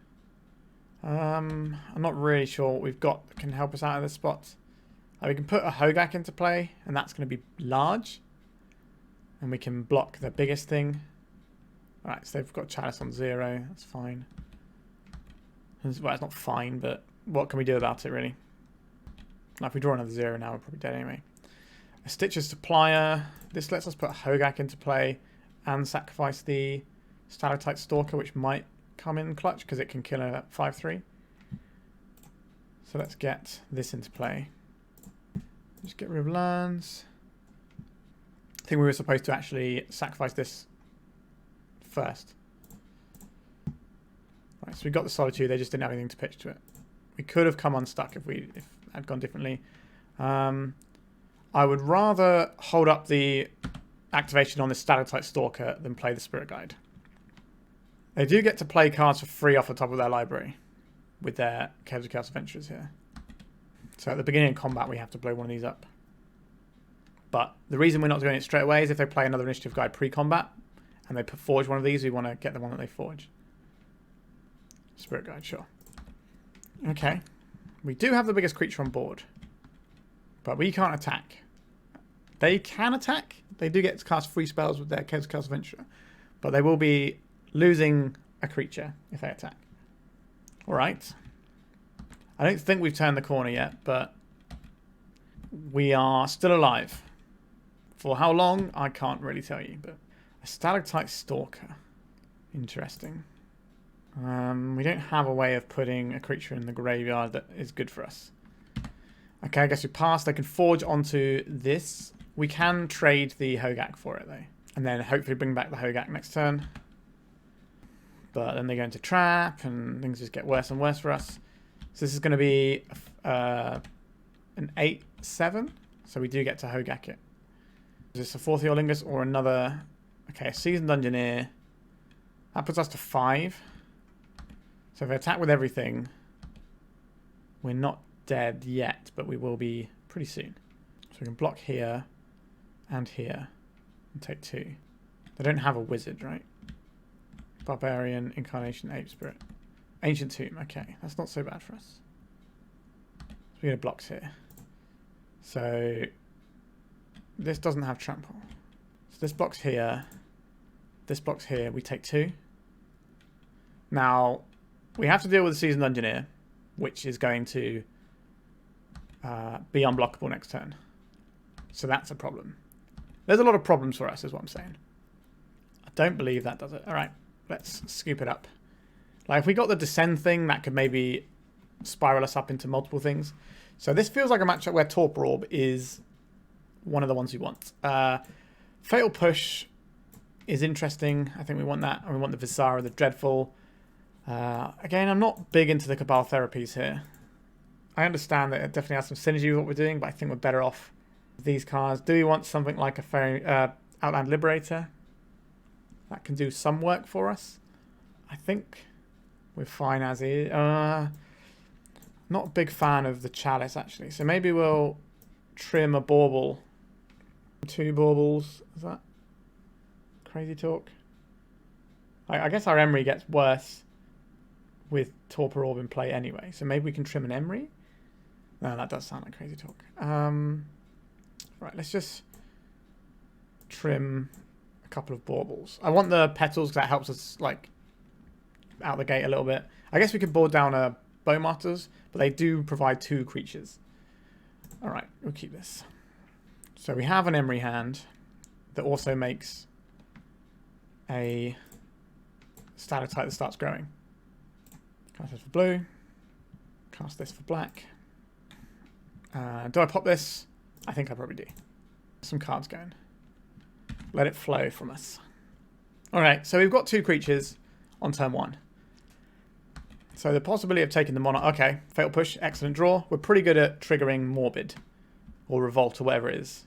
I'm not really sure what we've got that can help us out of this spot. We can put a Hogaak into play, and that's going to be large. And we can block the biggest thing. Alright, so they've got Chalice on 0. That's fine. Well, it's not fine, but what can we do about it, really? Now, if we draw another 0 now, we're probably dead anyway. A Stitcher's Supplier. This lets us put a Hogaak into play and sacrifice the Stalactite Stalker, which might come in clutch because it can kill a 5/3. So let's get this into play. Just get rid of lands. I think we were supposed to actually sacrifice this first. Right, so we got the Solitude. They just didn't have anything to pitch to it. We could have come unstuck if it had gone differently. I would rather hold up the activation on the Stalactite Stalker than play the Spirit Guide. They do get to play cards for free off the top of their library with their Caves of Chaos Adventurers here. So at the beginning of combat, we have to blow one of these up. But the reason we're not doing it straight away is if they play another Initiative Guide pre-combat and they forge one of these, we want to get the one that they forge. Spirit Guide, sure. Okay. We do have the biggest creature on board. But we can't attack. They can attack. They do get to cast free spells with their Caves of Chaos Adventurer. But they will be losing a creature if they attack. Alright. I don't think we've turned the corner yet, but we are still alive. For how long, I can't really tell you. But a Stalactite Stalker. Interesting. We don't have a way of putting a creature in the graveyard that is good for us. Okay, I guess we pass. They can forge onto this. We can trade the Hogaak for it, though. And then hopefully bring back the Hogaak next turn. But then they go into trap, and things just get worse and worse for us. So this is going to be an 8/7. So we do get to Hogaak it. Is this a 4th Eorlingus or another... Okay, a Seasoned Dungeoneer. That puts us to 5. So if we attack with everything, we're not dead yet, but we will be pretty soon. So we can block here and here and take 2. They don't have a wizard, right? Barbarian, Incarnation, Ape Spirit. Ancient Tomb, okay. That's not so bad for us. So we get blocks here. So this doesn't have trample. So this blocks here. This blocks here. We take 2. Now, we have to deal with the Seasoned Dungeoneer, which is going to be unblockable next turn. So that's a problem. There's a lot of problems for us, is what I'm saying. I don't believe that does it. All right, let's scoop it up. Like, if we got the Descend thing, that could maybe spiral us up into multiple things. So this feels like a matchup where Torpor Orb is one of the ones we want. Fatal Push is interesting. I think we want that. And we want the Visara the Dreadful. Again, I'm not big into the Cabal Therapies here. I understand that it definitely has some synergy with what we're doing, but I think we're better off with these cards. Do we want something like a Outland Liberator? That can do some work for us. I think we're fine as is. Not a big fan of the Chalice, actually. So maybe we'll trim a Bauble. 2 Baubles. Is that crazy talk? I guess our Emry gets worse with Torpor Orb in play anyway. So maybe we can trim an Emry. No, that does sound like crazy talk. Right, let's just trim a couple of Baubles. I want the petals because that helps us like out the gate a little bit. I guess we could board down a Bowmasters, but they do provide 2 creatures. Alright, we'll keep this. So we have an Emry hand that also makes a Stalactite that starts growing. Cast this for blue. Cast this for black. Do I pop this? I think I probably do. Some cards going. Let it flow from us. Alright, so we've got 2 creatures on turn 1. So the possibility of taking the Monarch... Okay, Fatal Push, excellent draw. We're pretty good at triggering Morbid. Or Revolt, or whatever it is.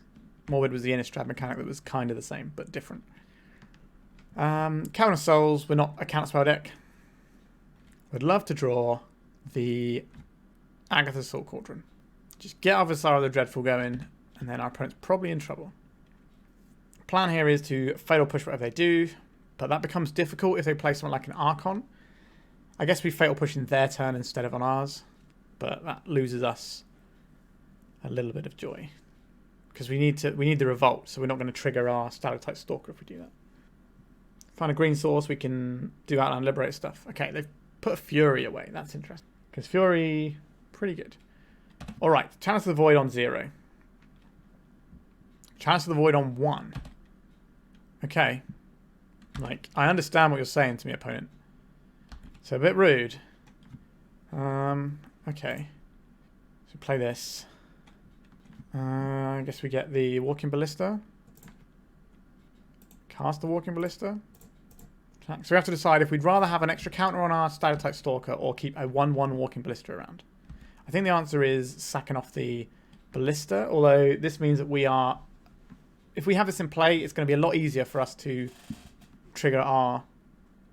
Morbid was the Innistrad mechanic that was kind of the same, but different. Cavern of Souls, we're not a counterspell deck. Would love to draw the Agatha Soul Cauldron. Just get our Visara the Dreadful going, and then our opponent's probably in trouble. Plan here is to Fatal Push whatever they do, but that becomes difficult if they play something like an Archon. I guess we Fatal Push in their turn instead of on ours, but that loses us a little bit of joy. Because we need the Revolt, so we're not going to trigger our Stalactite Stalker if we do that. Find a green source, we can do Outland Liberator stuff. Okay, they've put a Fury away. That's interesting. Because Fury, pretty good. Alright, Chalice of the Void on 0. Chalice of the Void on 1. Okay. Like, I understand what you're saying to me, opponent. So a bit rude. Okay. So play this. I guess we get the Walking Ballista. Cast the Walking Ballista. So we have to decide if we'd rather have an extra counter on our Stalactite Stalker or keep a 1/1 Walking Ballista around. I think the answer is sacking off the Ballista, although this means that we are... If we have this in play, it's going to be a lot easier for us to trigger our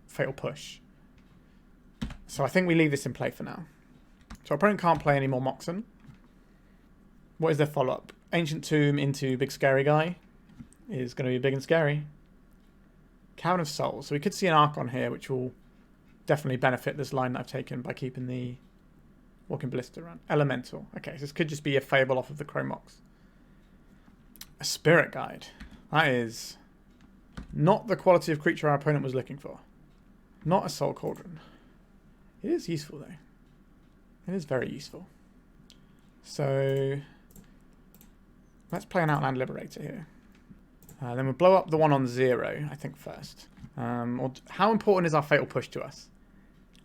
Fatal Push. So I think we leave this in play for now. So our opponent can't play any more Moxen. What is their follow-up? Ancient Tomb into Big Scary Guy is going to be big and scary. Cavern of Souls. So we could see an Archon here, which will definitely benefit this line that I've taken by keeping the Walking Ballista around. Elemental. Okay, so this could just be a Fable off of the Chromox. A Spirit Guide. That is not the quality of creature our opponent was looking for. Not a Soul Cauldron. It is useful, though. It is very useful. So let's play an Outland Liberator here. Then we'll blow up the one on 0, I think, first. How important is our Fatal Push to us?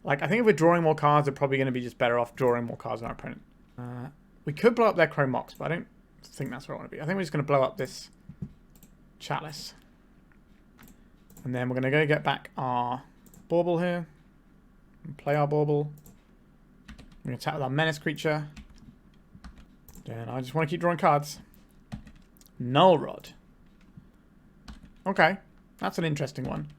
Like, I think if we're drawing more cards, we're probably going to be just better off drawing more cards than our opponent. We could blow up their Chromox, but I don't think that's where I want to be. I think we're just going to blow up this Chalice. And then we're going to go get back our Bauble here. And play our Bauble. We're going to attack with our Menace creature. Then I just want to keep drawing cards. Null Rod. Okay, that's an interesting one.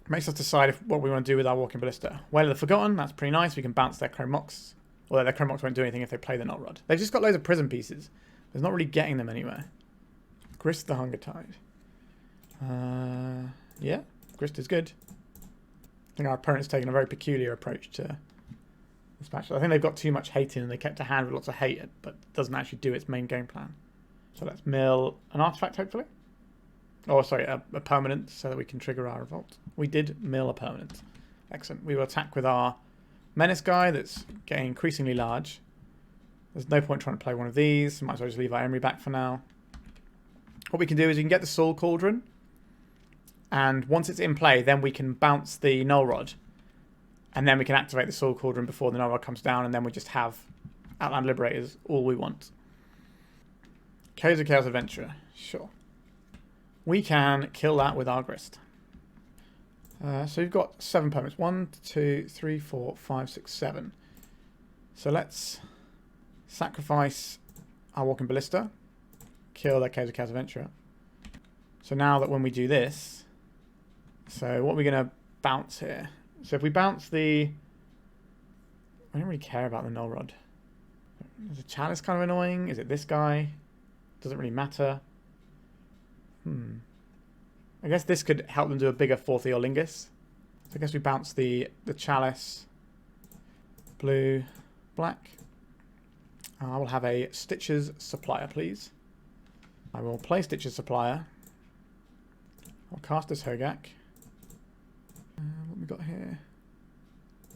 Makes us decide what we want to do with our Walking Ballista. Well, the Forgotten, that's pretty nice. We can bounce their Chromox. Although their Chromox won't do anything if they play the Null Rod. They've just got loads of prison pieces. There's not really getting them anywhere. Grist the Hunger Tide. Yeah, Grist is good. I think our opponent's taken a very peculiar approach to this match. I think they've got too much hate in and they kept a hand with lots of hate, but doesn't actually do its main game plan. So let's mill an artifact, hopefully. Oh, sorry, a permanent, so that we can trigger our Revolt. We did mill a permanent. Excellent. We will attack with our Menace guy that's getting increasingly large. There's no point trying to play one of these. Might as well just leave our Emry back for now. What we can do is we can get the Soul Cauldron. And once it's in play, then we can bounce the Null Rod. And then we can activate the Soul Cauldron before the Null Rod comes down. And then we just have Outland Liberators, all we want. Chaos Adventurer. Sure. We can kill that with our Grist. So we've got 7 permanents. 1, 2, 3, 4, 5, 6, 7. So let's sacrifice our Walking Ballista, kill their Caves of Chaos Adventurer. So now that when we do this, so what are we going to bounce here? So if we bounce the... I don't really care about the Null Rod. Is the Chalice kind of annoying? Is it this guy? Doesn't really matter. I guess this could help them do a bigger 4th Eorlingus. So I guess we bounce the Chalice. Blue, black. I will have a Stitches Supplier, please. I will play Stitches Supplier. I'll cast this Hogaak. What we got here?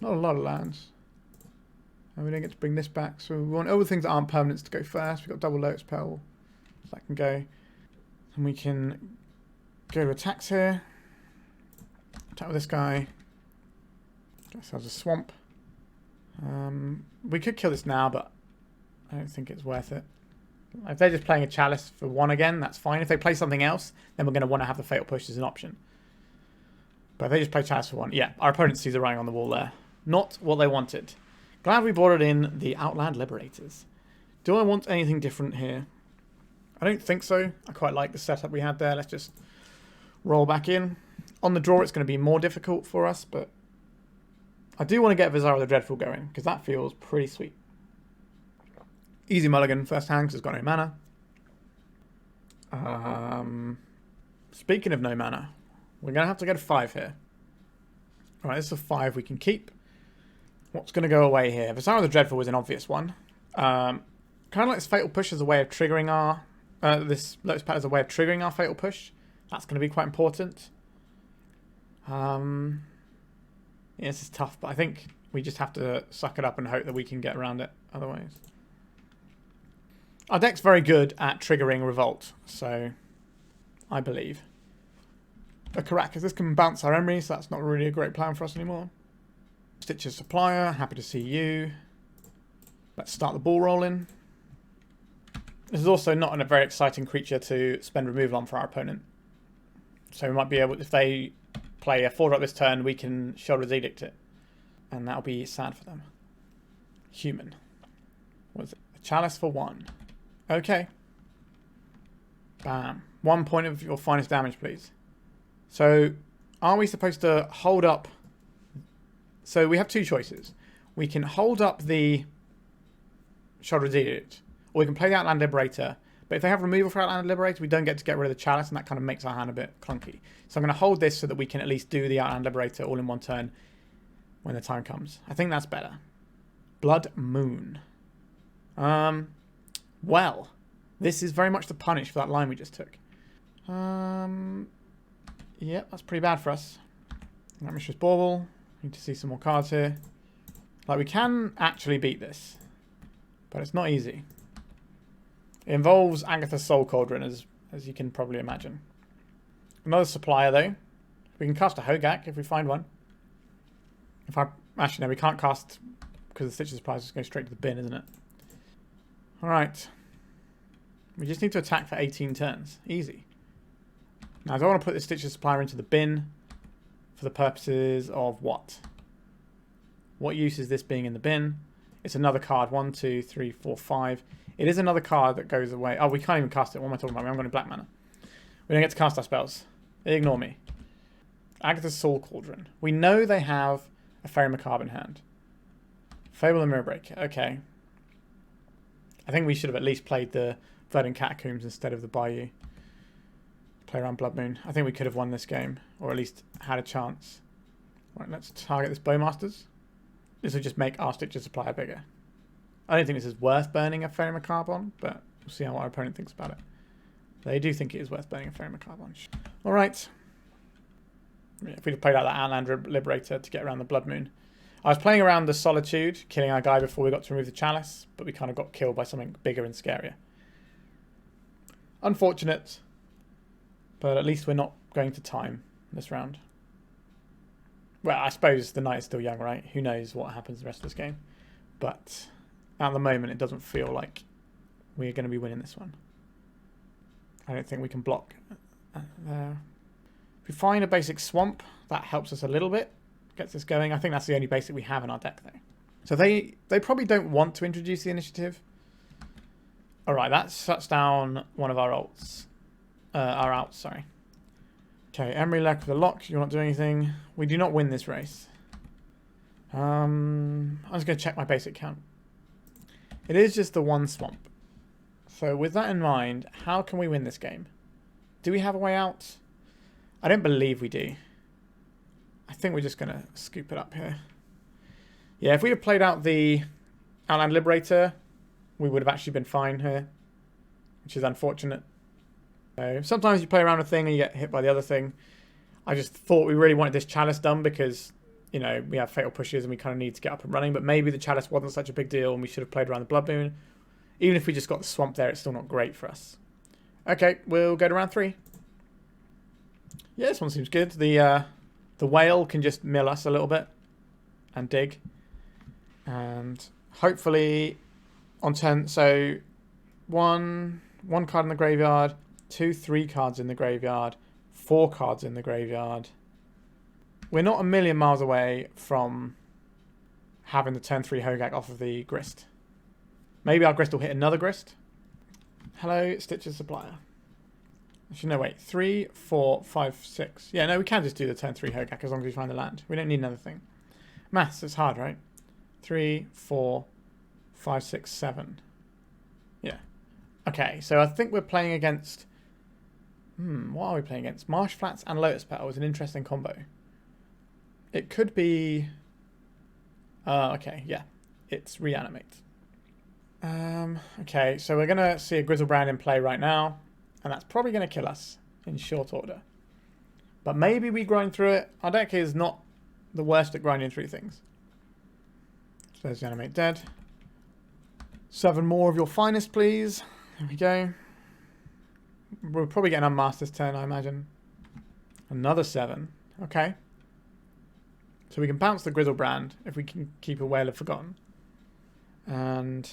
Not a lot of lands. And we don't get to bring this back, so we want all the things that aren't permanents to go first. We've got double Lotus Petal, so that can go. And we can go to attacks here. Attack with this guy. Get ourselves a swamp. We could kill this now, but I don't think it's worth it. If they're just playing a Chalice for 1 again, that's fine. If they play something else, then we're going to want to have the Fatal Push as an option. But if they just play Chalice for 1, yeah, our opponent sees the writing on the wall there. Not what they wanted. Glad we brought it in the Outland Liberators. Do I want anything different here? I don't think so. I quite like the setup we had there. Let's just roll back in. On the draw, it's going to be more difficult for us, but I do want to get Visara the Dreadful going, because that feels pretty sweet. Easy mulligan first hand, because it's got no mana. Speaking of no mana, we're going to have to get a 5 here. Alright, this is a 5 we can keep. What's going to go away here? Visara the Dreadful was an obvious one. Kind of like this Fatal Push as a way of triggering our... this Lotus Petal as a way of triggering our Fatal Push. That's going to be quite important. Yeah, this is tough, but I think we just have to suck it up and hope that we can get around it otherwise. Our deck's very good at triggering Revolt, so I believe. But Caracas, this can bounce our Emry, so that's not really a great plan for us anymore. Stitches Supplier, happy to see you. Let's start the ball rolling. This is also not a very exciting creature to spend removal on for our opponent. So we might be able, if they play a 4-drop this turn, we can Shoulder's Edict it. And that'll be sad for them. Human. What is it? A Chalice for 1. Okay. Bam. 1 point of your finest damage, please. So, are we supposed to hold up... So we have 2 choices. We can hold up the Shoulder's Edict, or we can play the Outland Liberator. But if they have removal for Outland Liberator, we don't get to get rid of the Chalice, and that kind of makes our hand a bit clunky. So I'm going to hold this so that we can at least do the Outland Liberator all in one turn when the time comes. I think that's better. Blood Moon. Well, this is very much the punish for that line we just took. Yep, that's pretty bad for us. Mishra's Bauble. Need to see some more cards here. Like, we can actually beat this, but it's not easy. It involves Agatha's Soul Cauldron, as you can probably imagine. Another supplier, though. We can cast a Hogaak if we find one. Actually, no, we can't cast because the Stitches Supplier is just going straight to the bin, isn't it? Alright. We just need to attack for 18 turns. Easy. Now, do I want to put the Stitches Supplier into the bin for the purposes of what? What use is this being in the bin? It's another card. 1, 2, 3, 4, 5. It is another card that goes away. Oh, we can't even cast it. What am I talking about? I'm going to black mana. We don't get to cast our spells. They ignore me. Agatha's Soul Cauldron. We know they have a Faerie Macabre in hand. Fable and Mirror Breaker. Okay. I think we should have at least played the Verdant Catacombs instead of the Bayou. Play around Blood Moon. I think we could have won this game, or at least had a chance. Right, let's target this Bowmasters. This will just make our Stitches Supplier bigger. I don't think this is worth burning a Faerie Macabre on, but we'll see how our opponent thinks about it. They do think it is worth burning a Faerie Macabre on. Alright. Yeah, if we'd have played out that Outland Liberator to get around the Blood Moon. I was playing around the Solitude, killing our guy before we got to remove the Chalice, but we kind of got killed by something bigger and scarier. Unfortunate, but at least we're not going to time this round. Well, I suppose the night is still young, right? Who knows what happens the rest of this game. But at the moment, it doesn't feel like we're going to be winning this one. I don't think we can block there. If we find a basic swamp, that helps us a little bit. Gets us going. I think that's the only basic we have in our deck, though. So they probably don't want to introduce the initiative. Alright, that shuts down one of our ults. Our outs, sorry. Okay, Emry Lurker with the Loch. You're not doing anything. We do not win this race. I'm just going to check my basic count. It is just the one swamp. So with that in mind, how can we win this game? Do we have a way out? I don't believe we do. I think we're just going to scoop it up here. Yeah, if we had played out the Outland Liberator, we would have actually been fine here, which is unfortunate. So sometimes you play around a thing and you get hit by the other thing. I just thought we really wanted this Chalice done because, you know, we have Fatal Pushes and we kind of need to get up and running, but maybe the Chalice wasn't such a big deal and we should have played around the Blood Moon. Even if we just got the Swamp there, it's still not great for us. Okay, we'll go to round 3. Yeah, this one seems good. The whale can just mill us a little bit and dig. And hopefully on turn, so one card in the graveyard, 2, 3 cards in the graveyard, 4 cards in the graveyard. We're not a million miles away from having the turn 3 Hogaak off of the Grist. Maybe our Grist will hit another Grist. Hello, Stitcher's Supplier. Actually, no, wait. 3, 4, 5, 6. Yeah, no, we can just do the turn 3 Hogaak as long as we find the land. We don't need another thing. Maths, it's hard, right? 3, 4, 5, 6, 7. Yeah. Okay, so I think we're playing against... what are we playing against? Marsh Flats and Lotus Petal is an interesting combo. It could be... okay, yeah. It's Reanimate. Okay, so we're going to see a Grizzlebrand in play right now. And that's probably going to kill us in short order. But maybe we grind through it. Our deck is not the worst at grinding through things. So there's Reanimate dead. 7 more of your finest, please. There we go. We'll probably get an Unmasked this turn, I imagine. Another 7. Okay. So we can bounce the Grizzlebrand if we can keep a Whale of Forgotten. And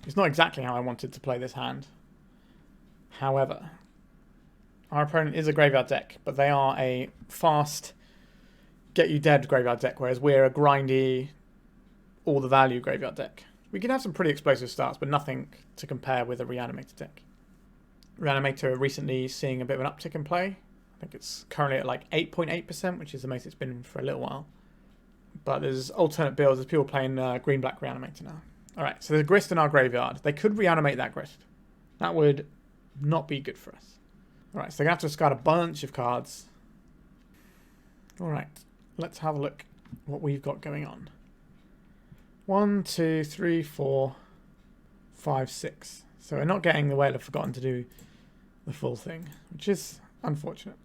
it's not exactly how I wanted to play this hand. However, our opponent is a graveyard deck, but they are a fast, get-you-dead graveyard deck, whereas we're a grindy, all-the-value graveyard deck. We can have some pretty explosive starts, but nothing to compare with a Reanimator deck. Reanimator recently seeing a bit of an uptick in play. I think it's currently at like 8.8%, which is the most it's been for a little while. But there's alternate builds. There's people playing green-black Reanimator now. Alright, so there's a Grist in our graveyard. They could reanimate that Grist. That would not be good for us. Alright, so they're going to have to discard a bunch of cards. Alright, let's have a look what we've got going on. 1, 2, 3, 4, 5, 6. So we're not getting the Whale of Forgotten to do the full thing, which is unfortunate.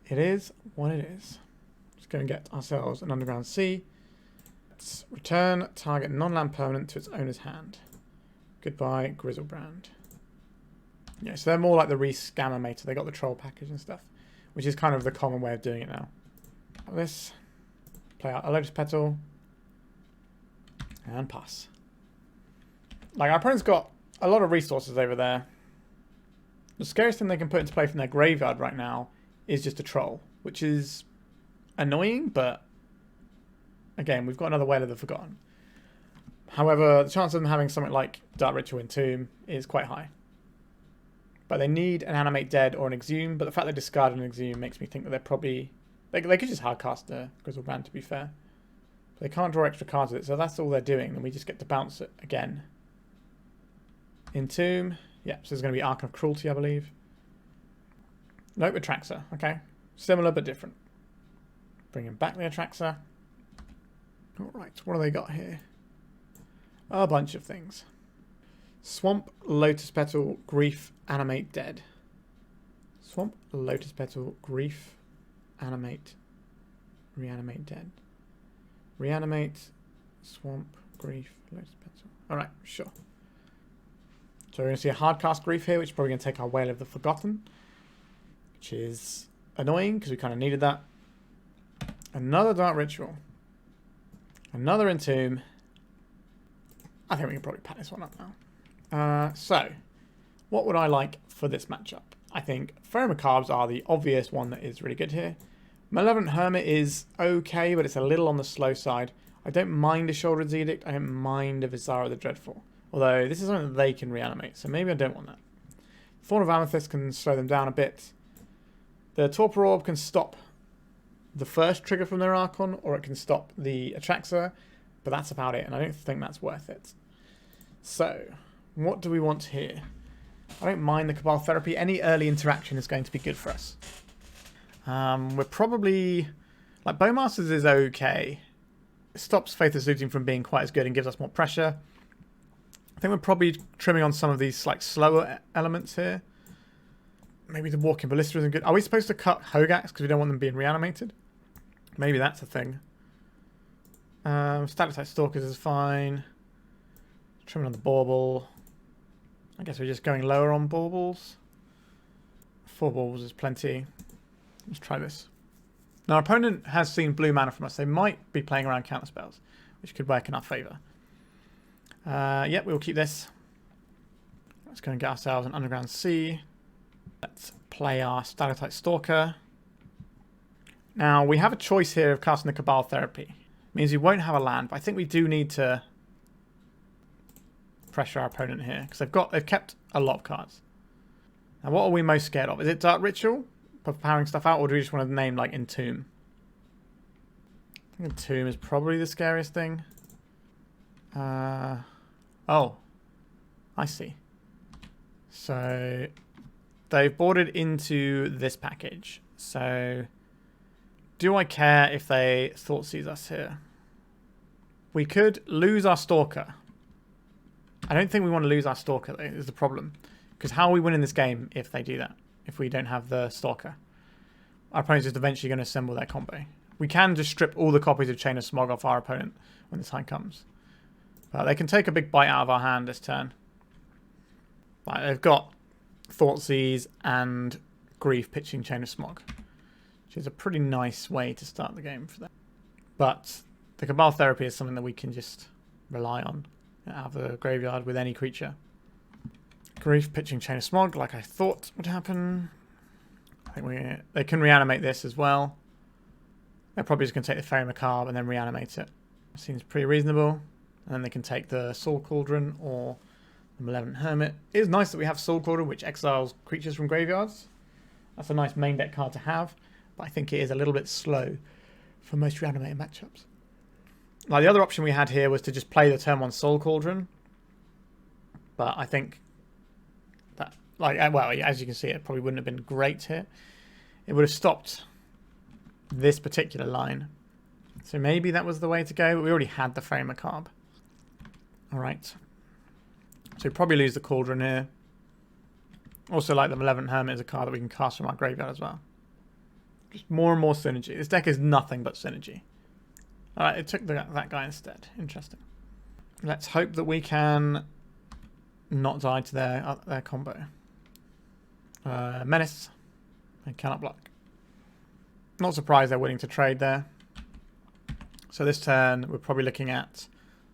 It is what it is. Let's go and get ourselves an Underground Sea. Let's return target non-land permanent to its owner's hand. Goodbye, Grizzlebrand. Yeah, so they're more like the Re-Scammermator. They got the troll package and stuff, which is kind of the common way of doing it now. This, play out a Lotus Petal, and pass. Like, our opponent's got a lot of resources over there. The scariest thing they can put into play from their graveyard right now is just a troll, which is annoying, but again, we've got another Whale of the Forgotten. However, the chance of them having something like Dark Ritual Entomb is quite high. But they need an Animate Dead or an Exhume, but the fact they discarded an Exhume makes me think that they're probably... They could just hardcast the Grizzlebrand, to be fair. But they can't draw extra cards with it, so that's all they're doing, and we just get to bounce it again. Entomb. Yep, so there's going to be Arc of Cruelty, I believe. Nope, Atraxa. Okay. Similar, but different. Bringing back the Atraxa. Alright, what do they got here? A bunch of things. Swamp, Lotus Petal, Grief, Animate Dead. Swamp, Lotus Petal, Grief, Animate, Reanimate Dead. Reanimate, Swamp, Grief, Lotus Petal. Alright, sure. So we're going to see a hardcast Grief here, which is probably going to take our Whale of the Forgotten, which is annoying because we kind of needed that. Another Dark Ritual. Another Entomb. I think we can probably pack this one up now. So, what would I like for this matchup? I think Faerie Macabres are the obvious one that is really good here. Malevolent Hermit is okay, but it's a little on the slow side. I don't mind a Shoulder's Edict. I don't mind a Visara the Dreadful. Although this is something that they can reanimate, so maybe I don't want that. Thorn of Amethyst can slow them down a bit. The Torpor Orb can stop the first trigger from their Archon, or it can stop the Atraxa, but that's about it, and I don't think that's worth it. So, what do we want here? I don't mind the Cabal Therapy. Any early interaction is going to be good for us. We're probably... Like, Bowmasters is okay. It stops Faithless Looting from being quite as good and gives us more pressure. I think we're probably trimming on some of these like slower elements here. Maybe the Walking Ballista isn't good. Are we supposed to cut Hogaaks because we don't want them being reanimated? Maybe that's a thing. Stalactite Stalkers is fine. Trimming on the Bauble. I guess we're just going lower on Baubles. 4 Baubles is plenty. Let's try this. Now our opponent has seen blue mana from us. They might be playing around counterspells, which could work in our favour. Yep, we'll keep this. Let's go and get ourselves an Underground Sea. Let's play our Stalactite Stalker. Now, we have a choice here of casting the Cabal Therapy. It means we won't have a land, but I think we do need to pressure our opponent here, because they've kept a lot of cards. Now, what are we most scared of? Is it Dark Ritual for powering stuff out, or do we just want to name, like, Entomb? I think Entomb is probably the scariest thing. Oh, I see. So they've boarded into this package. So do I care if they Thoughtseize us here? We could lose our Stalker. I don't think we want to lose our Stalker, though, is the problem. Because how are we winning this game if they do that? If we don't have the Stalker? Our opponent's just eventually going to assemble their combo. We can just strip all the copies of Chain of Smog off our opponent when the time comes. But they can take a big bite out of our hand this turn. Like, they've got Thoughtseize and Grief pitching Chain of Smog, which is a pretty nice way to start the game for them. But the Cabal Therapy is something that we can just rely on out of the graveyard with any creature. Grief pitching Chain of Smog, like I thought would happen. I think they can reanimate this as well. They're probably just going to take the Faerie Macabre and then reanimate it. Seems pretty reasonable. And then they can take the Soul Cauldron or the Malevolent Hermit. It is nice that we have Soul Cauldron, which exiles creatures from graveyards. That's a nice main deck card to have. But I think it is a little bit slow for most reanimated matchups. Now, the other option we had here was to just play the turn 1 Soul Cauldron. But I think that, like, well, as you can see, it probably wouldn't have been great here. It would have stopped this particular line. So maybe that was the way to go. But we already had the Faerie Macabre. Alright. So we probably lose the Cauldron here. Also, like, the Malevolent Hermit is a card that we can cast from our graveyard as well. Just more and more synergy. This deck is nothing but synergy. Alright, it took that guy instead. Interesting. Let's hope that we can not die to their combo. Menace. They cannot block. Not surprised they're willing to trade there. So this turn, we're probably looking at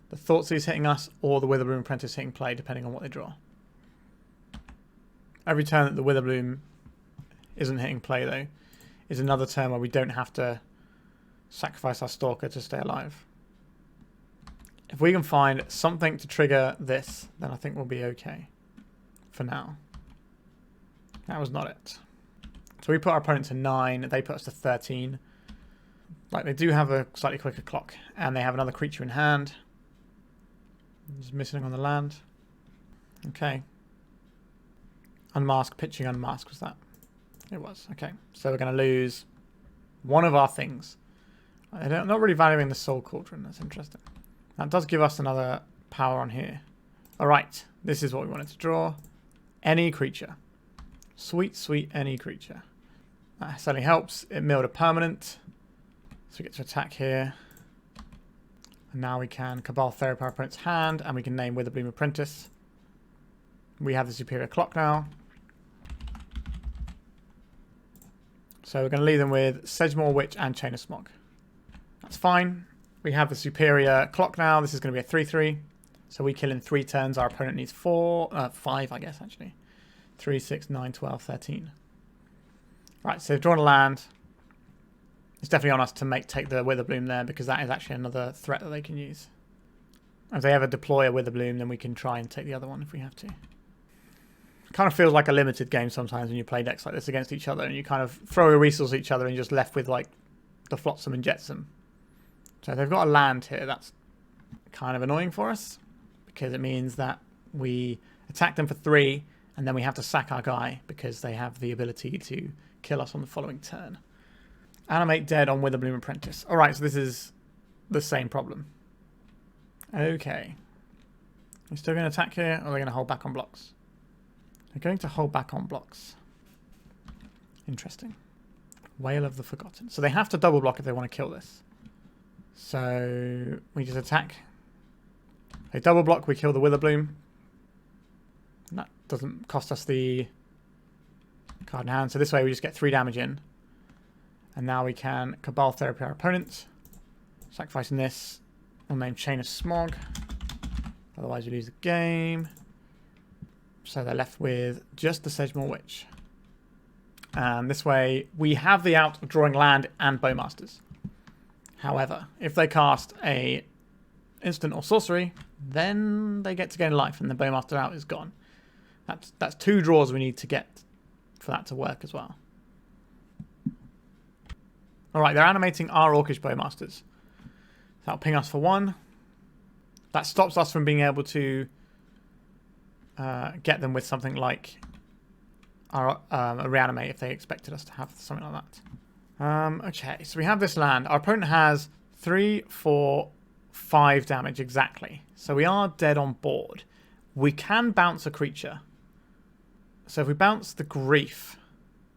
the Thoughtseize hitting us or the Witherbloom Apprentice hitting play, depending on what they draw. Every turn that the Witherbloom isn't hitting play, though, is another turn where we don't have to sacrifice our Stalker to stay alive. If we can find something to trigger this, then I think we'll be okay for now. That was not it. So we put our opponent to 9, they put us to 13. Like, they do have a slightly quicker clock, and they have another creature in hand. Just missing on the land. Okay. Unmask, pitching unmask, was that? It was, okay. So we're going to lose one of our things. I'm not really valuing the Soul Cauldron, that's interesting. That does give us another power on here. Alright, this is what we wanted to draw. Any creature. Sweet, sweet any creature. That certainly helps. It milled a permanent. So we get to attack here. And now we can Cabal Therapy our opponent's hand, and we can name Witherbloom Apprentice. We have the superior clock now. So we're going to leave them with Sedgemoor Witch and Chain of Smog. That's fine. We have the superior clock now. This is going to be a 3-3. So we kill in 3 turns. Our opponent needs 5, I guess, actually. 3, 6, 9, 12, 13. Right, so they've drawn a land. It's definitely on us to take the Witherbloom there, because that is actually another threat that they can use. If they ever deploy a Witherbloom, then we can try and take the other one if we have to. It kind of feels like a limited game sometimes when you play decks like this against each other, and you kind of throw a resource at each other and you're just left with like the Flotsam and Jetsam. So they've got a land here. That's kind of annoying for us, because it means that we attack them for 3 and then we have to sack our guy because they have the ability to kill us on the following turn. Animate dead on Witherbloom Apprentice. Alright, so this is the same problem. Okay. We're still going to attack here, or are they going to hold back on blocks? They're going to hold back on blocks. Interesting. Whale of the Forgotten. So they have to double block if they want to kill this. So we just attack. They double block, we kill the Witherbloom. That doesn't cost us the card in hand. So this way we just get 3 damage in. And now we can Cabal Therapy our opponent. Sacrificing this. We'll name Chain of Smog. Otherwise we lose the game. So they're left with just the Sedgemoor Witch. And this way we have the out of drawing land and Bowmasters. However, if they cast a instant or sorcery, then they get to gain life and the Bowmaster out is gone. That's 2 draws we need to get for that to work as well. Alright, they're animating our Orcish Bowmasters. That'll ping us for 1. That stops us from being able to get them with something like our, a reanimate if they expected us to have something like that. Okay, so we have this land. Our opponent has 3, 4, 5 damage exactly. So we are dead on board. We can bounce a creature. So if we bounce the Grief,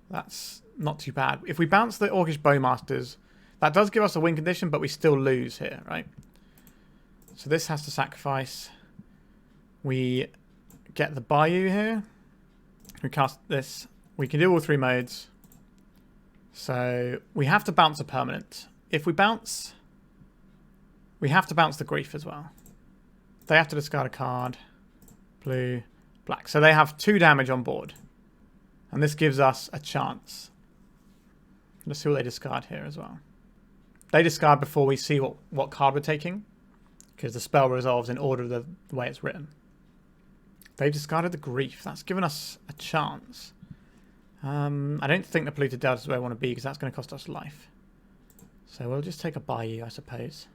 that's not too bad. If we bounce the Orcish Bowmasters, that does give us a win condition, but we still lose here, right? So this has to sacrifice. We get the Bayou here. We cast this. We can do all 3 modes. So we have to bounce a permanent. If we bounce, we have to bounce the Grief as well. They have to discard a card. Blue, black. So they have 2 damage on board. And this gives us a chance. Let's see what they discard here as well. They discard before we see what card we're taking, because the spell resolves in order of the way it's written. They've discarded the Grief. That's given us a chance. I don't think the Polluted Delta is where I want to be, because that's going to cost us life. So we'll just take a Bayou, I suppose.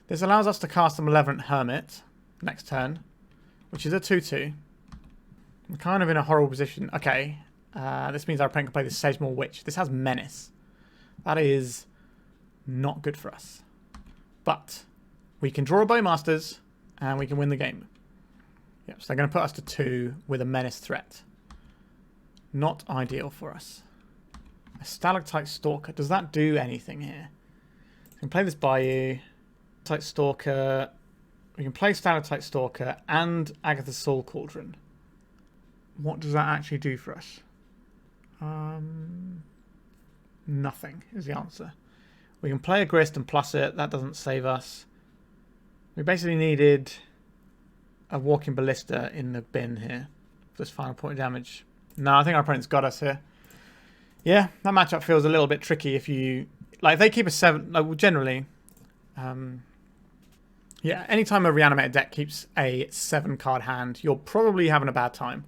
This allows us to cast a Malevolent Hermit next turn, which is a 2/2. I'm kind of in a horrible position. Okay, this means our opponent can play the Sedgemoor Witch. This has Menace. That is not good for us. But we can draw a Bowmasters and we can win the game. Yep, so they're going to put us to 2 with a Menace threat. Not ideal for us. A Stalactite Stalker. Does that do anything here? We can play this Bayou. Stalactite Stalker. We can play Stalactite Stalker and Agatha Soul Cauldron. What does that actually do for us? Nothing is the answer. We can play a Grist and plus it. That doesn't save us. We basically needed a Walking Ballista in the bin here for this final point of damage. No, I think our opponent's got us here. Yeah, that matchup feels a little bit tricky if you... Like, if they keep a 7... Like, well, generally... yeah, anytime a reanimated deck keeps a 7-card hand, you're probably having a bad time.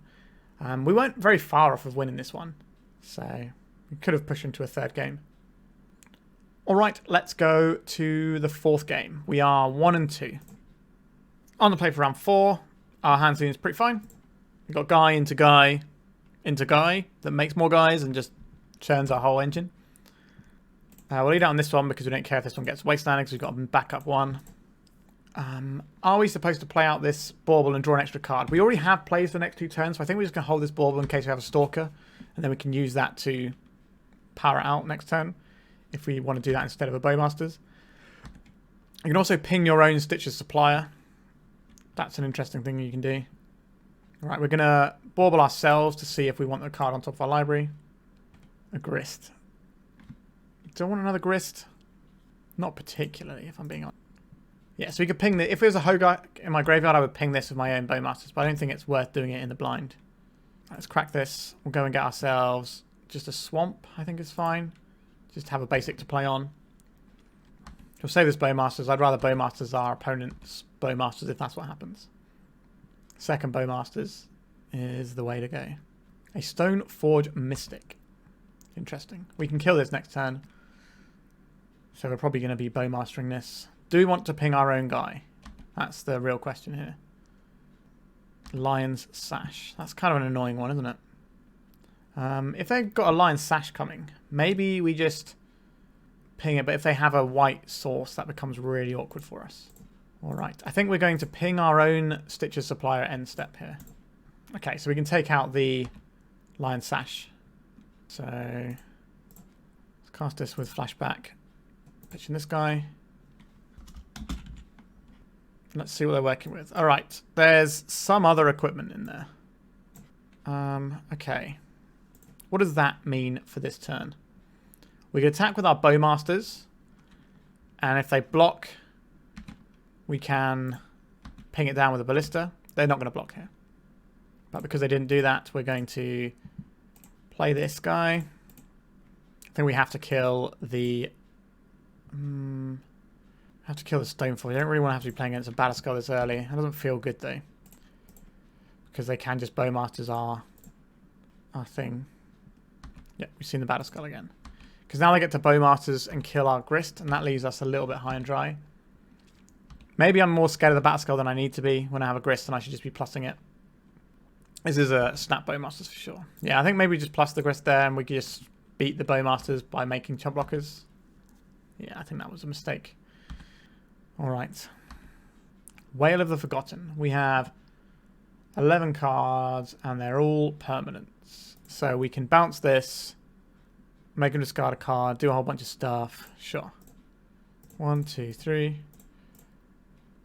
We weren't very far off of winning this one, so we could have pushed into a 3rd game. Alright, let's go to the 4th game. We are 1 and 2. On the play for round 4, our hand seems pretty fine. We've got guy into guy into guy that makes more guys and just churns our whole engine. We'll lead out on this one because we don't care if this one gets wastelanded because we've got a backup one. Are we supposed to play out this Bauble and draw an extra card? We already have plays for the next 2 turns, so I think we're just going to hold this Bauble in case we have a Stalker, and then we can use that to power it out next turn if we want to do that instead of a Bowmasters. You can also ping your own Stitcher's Supplier. That's an interesting thing you can do. Alright, we're going to Bauble ourselves to see if we want the card on top of our library. A Grist. Do I want another Grist? Not particularly, if I'm being honest. Yeah, so we could ping the... If it was a Hogaak in my graveyard, I would ping this with my own Bowmasters, but I don't think it's worth doing it in the blind. Right, let's crack this. We'll go and get ourselves just a swamp, I think is fine. Just have a basic to play on. We'll save this Bowmasters. I'd rather Bowmasters our opponent's Bowmasters if that's what happens. Second Bowmasters is the way to go. A Stone Forge Mystic. Interesting. We can kill this next turn. So we're probably going to be Bowmastering this. Do we want to ping our own guy? That's the real question here. Lion's Sash. That's kind of an annoying one, isn't it? If they've got a Lion's Sash coming, maybe we just ping it. But if they have a white source, that becomes really awkward for us. All right. I think we're going to ping our own Stitcher's Supplier end step here. Okay, so we can take out the Lion's Sash. So let's cast this with Flashback. Pitching this guy. Let's see what they're working with. All right, there's some other equipment in there. Okay. What does that mean for this turn? We can attack with our Bowmasters. And if they block, we can ping it down with a Ballista. They're not going to block here. But because they didn't do that, we're going to play this guy. I think we have to kill the... have to kill the Stoneforge. I don't really want to have to be playing against a Batterskull this early. It doesn't feel good though. Because they can just Bowmasters our thing. Yeah, we've seen the Batterskull again. Because now they get to Bowmasters and kill our Grist, and that leaves us a little bit high and dry. Maybe I'm more scared of the Batterskull than I need to be when I have a Grist, and I should just be plussing it. This is a snap Bowmasters for sure. Yeah, I think maybe just plus the Grist there, and we can just beat the Bowmasters by making chump blockers. Yeah, I think that was a mistake. Alright. Whale of the Forgotten. We have 11 cards, and they're all permanents. So we can bounce this, make them discard a card, do a whole bunch of stuff. Sure. 1, 2, 3.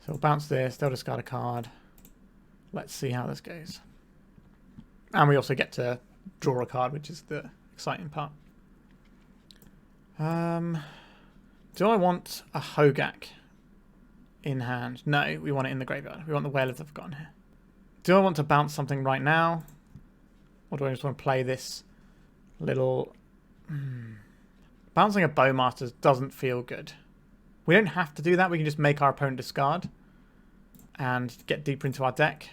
So we'll bounce this, they'll discard a card. Let's see how this goes. And we also get to draw a card, which is the exciting part. Do I want a Hogaak in hand? No, we want it in the graveyard. We want the Whale of the Forgotten here. Do I want to bounce something right now? Or do I just want to play this little... Bouncing a Bowmasters doesn't feel good. We don't have to do that. We can just make our opponent discard and get deeper into our deck.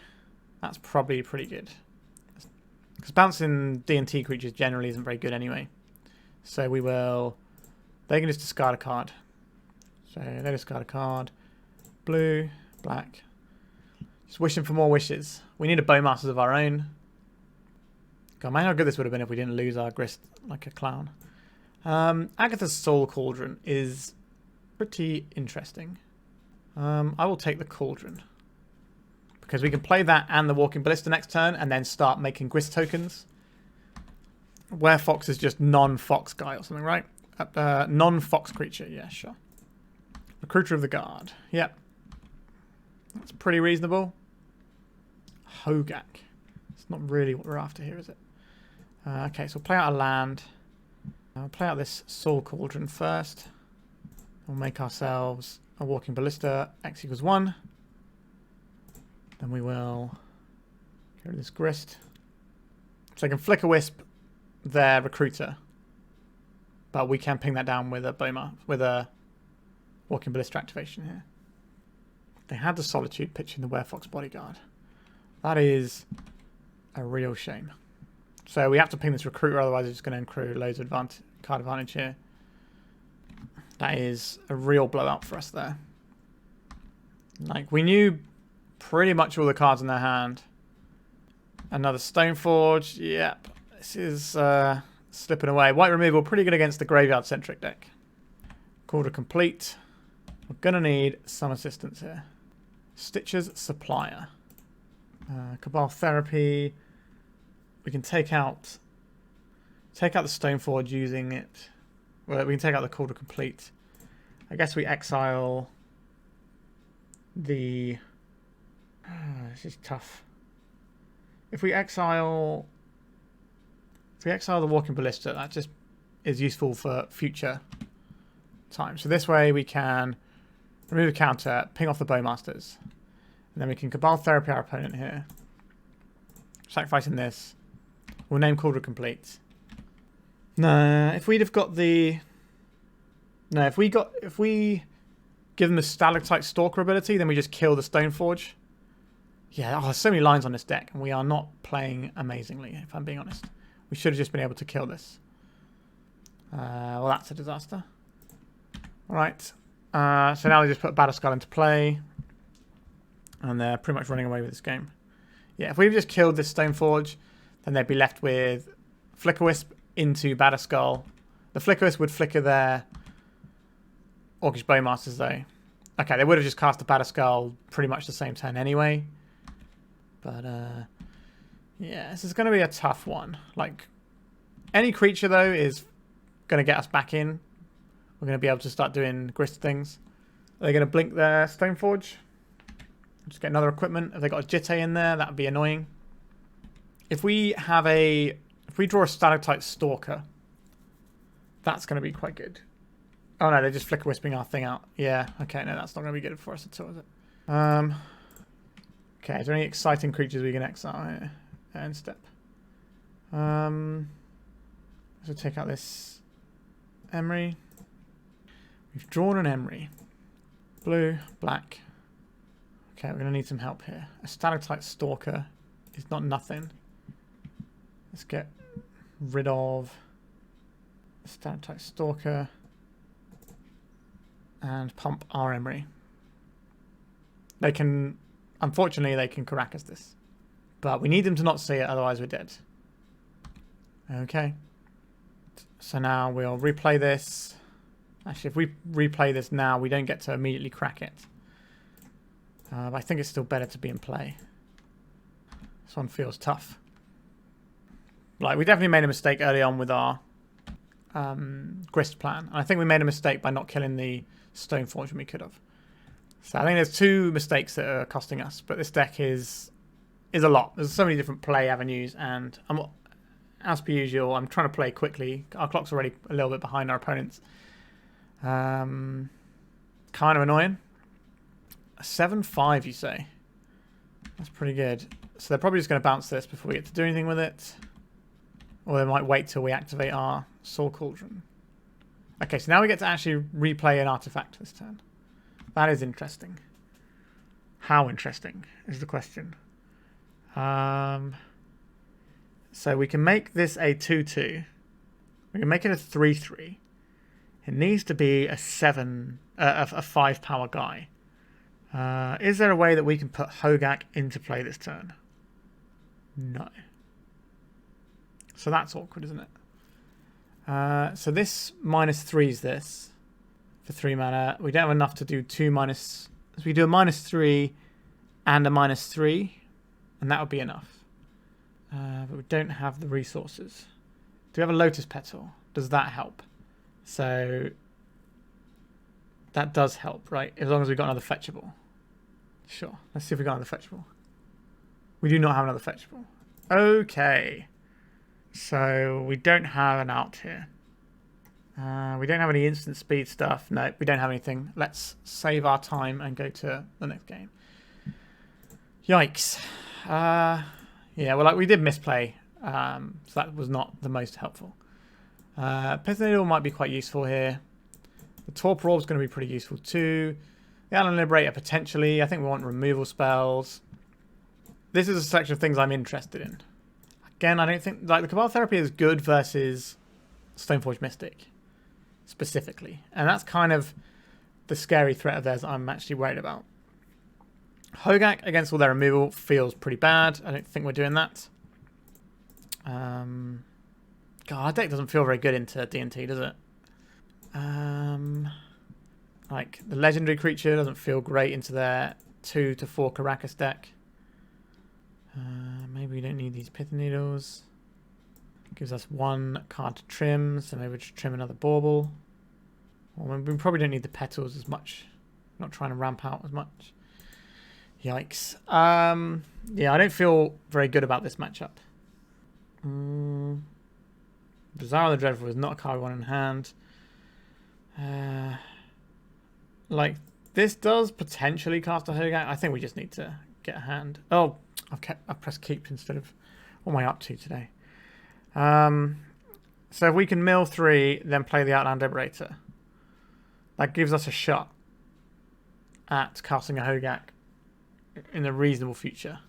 That's probably pretty good. Because bouncing D&T creatures generally isn't very good anyway. So we will... They can just discard a card. So they discard a card. Blue, black. Just wishing for more wishes. We need a Bowmasters of our own. God, man, how good this would have been if we didn't lose our Grist like a clown. Agatha's Soul Cauldron is pretty interesting. I will take the Cauldron. Because we can play that and the Walking Ballista next turn and then start making Grist tokens. Werefox is just non-Fox guy or something, right? Non-Fox creature, yeah, sure. Recruiter of the Guard, yep. That's pretty reasonable. Hogaak. It's not really what we're after here, is it? Okay, so we'll play out a land. I'll play out this Soul Cauldron first. We'll make ourselves a Walking Ballista, X equals 1. Then we will get rid of this Grist. So I can Flicker Wisp their Recruiter. But we can ping that down with a Walking Ballista activation here. They had the Solitude pitching the Werefox Bodyguard. That is a real shame. So we have to ping this Recruiter, otherwise it's going to accrue loads of card advantage here. That is a real blowout for us there. Like, we knew pretty much all the cards in their hand. Another Stoneforge. Yep. This is slipping away. White removal, pretty good against the graveyard-centric deck. Cauldron complete. We're going to need some assistance here. Stitcher's Supplier. Cabal Therapy. We can take out the Stoneforge using it. Well, we can take out the Cauldron complete. I guess we exile the... this is tough. If we exile the Walking Ballista, that just is useful for future time. So this way we can remove a counter, ping off the Bowmasters, and then we can Cabal Therapy our opponent here. Sacrificing this. We'll name Cauldron complete. No, if we'd have got the... No, if we give them the Stalactite Stalker ability, then we just kill the Stoneforge. Yeah, there's so many lines on this deck, and we are not playing amazingly, if I'm being honest. We should have just been able to kill this. Well, that's a disaster. Alright. So now they just put Batterskull into play. And they're pretty much running away with this game. Yeah, if we've just killed this Stoneforge, then they'd be left with Flickerwisp into Batterskull. The Flickerwisp would flicker their Orcish Bowmasters, though. Okay, they would have just cast the Batterskull pretty much the same turn anyway. But, yeah, this is going to be a tough one. Like, any creature, though, is going to get us back in. We're going to be able to start doing grist things. Are they going to blink their Stoneforge? Just get another equipment. If they got a Jitte in there, that would be annoying. If we draw a Stalactite Stalker, that's going to be quite good. Oh no, they're just flicker wisping our thing out. Yeah, okay, no, that's not going to be good for us at all, is it? Okay, is there any exciting creatures we can exile here? End step. Let's take out this Emry. We've drawn an Emry. Blue, black. Okay, we're going to need some help here. A Stalactite Stalker is not nothing. Let's get rid of the Stalactite Stalker and pump our Emry. They can, unfortunately, they can Caracas this. But we need them to not see it, otherwise we're dead. Okay. So now we'll replay this. Actually, if we replay this now, we don't get to immediately crack it. But I think it's still better to be in play. This one feels tough. Like, we definitely made a mistake early on with our grist plan. And I think we made a mistake by not killing the Stoneforge when we could have. So I think there's two mistakes that are costing us. But this deck is a lot. There's so many different play avenues. And as per usual, I'm trying to play quickly. Our clock's already a little bit behind our opponents. Kind of annoying. A 7-5, you say? That's pretty good. So they're probably just going to bounce this before we get to do anything with it. Or they might wait till we activate our Soul Cauldron. Okay, so now we get to actually replay an artifact this turn. That is interesting. How interesting is the question. So we can make this a 2-2. We can make it a 3-3. It needs to be a 5 power guy. Is there a way that we can put Hogaak into play this turn? No. So that's awkward, isn't it? So this -3's this for 3 mana. We don't have enough to do 2 minus. So we do a -3 and a -3, and that would be enough. But we don't have the resources. Do we have a Lotus Petal? Does that help? So that does help, right? As long as we've got another fetchable. Sure. Let's see if we got another fetchable. We do not have another fetchable. Okay. So we don't have an out here. We don't have any instant speed stuff. No, we don't have anything. Let's save our time and go to the next game. Yikes. Yeah, well, like we did misplay. So that was not the most helpful. Pithing Needle might be quite useful here. The Torpor Orb is going to be pretty useful too. The Outland Liberator potentially. I think we want removal spells. This is a selection of things I'm interested in. Again, I don't think... Like, the Cabal Therapy is good versus Stoneforge Mystic. Specifically. And that's kind of the scary threat of theirs that I'm actually worried about. Hogaak against all their removal feels pretty bad. I don't think we're doing that. God, our deck doesn't feel very good into D&T, does it? Like, the legendary creature doesn't feel great into their 2 to 4 Caracas deck. Maybe we don't need these Pithing Needles. Gives us 1 card to trim, so maybe we'll just trim another Bauble. Or we probably don't need the petals as much. Not trying to ramp out as much. Yikes. Yeah, I don't feel very good about this matchup. Visara the Dreadful is not a card we want in hand. Like, this does potentially cast a Hogaak. I think we just need to get a hand. Oh, I've pressed keep instead of... What am I up to today? So if we can mill 3, then play the Outland Liberator, that gives us a shot at casting a Hogaak in the reasonable future.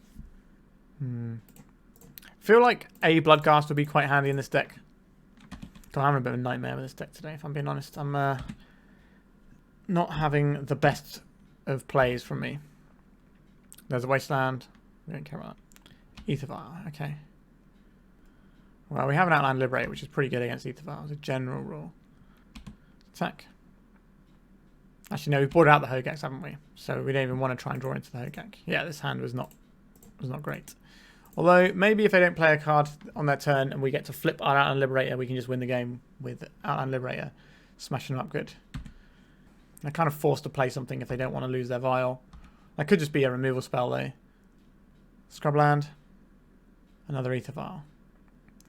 Feel like a Bloodcast would be quite handy in this deck. God, I'm having a bit of a nightmare with this deck today, if I'm being honest. I'm not having the best of plays from me. There's a Wasteland. We don't care about that. Ether Vial, okay. Well, we have an Outland Liberator, which is pretty good against Ether Vial as a general rule. Attack. Actually, no, we've brought out the Hogaaks, haven't we? So we don't even want to try and draw into the Hogaak. Yeah, this hand was not great. Although, maybe if they don't play a card on their turn and we get to flip our Outland Liberator, we can just win the game with Outland Liberator, smashing them up good. They're kind of forced to play something if they don't want to lose their Vial. That could just be a removal spell, though. Scrubland. Another Ether Vial.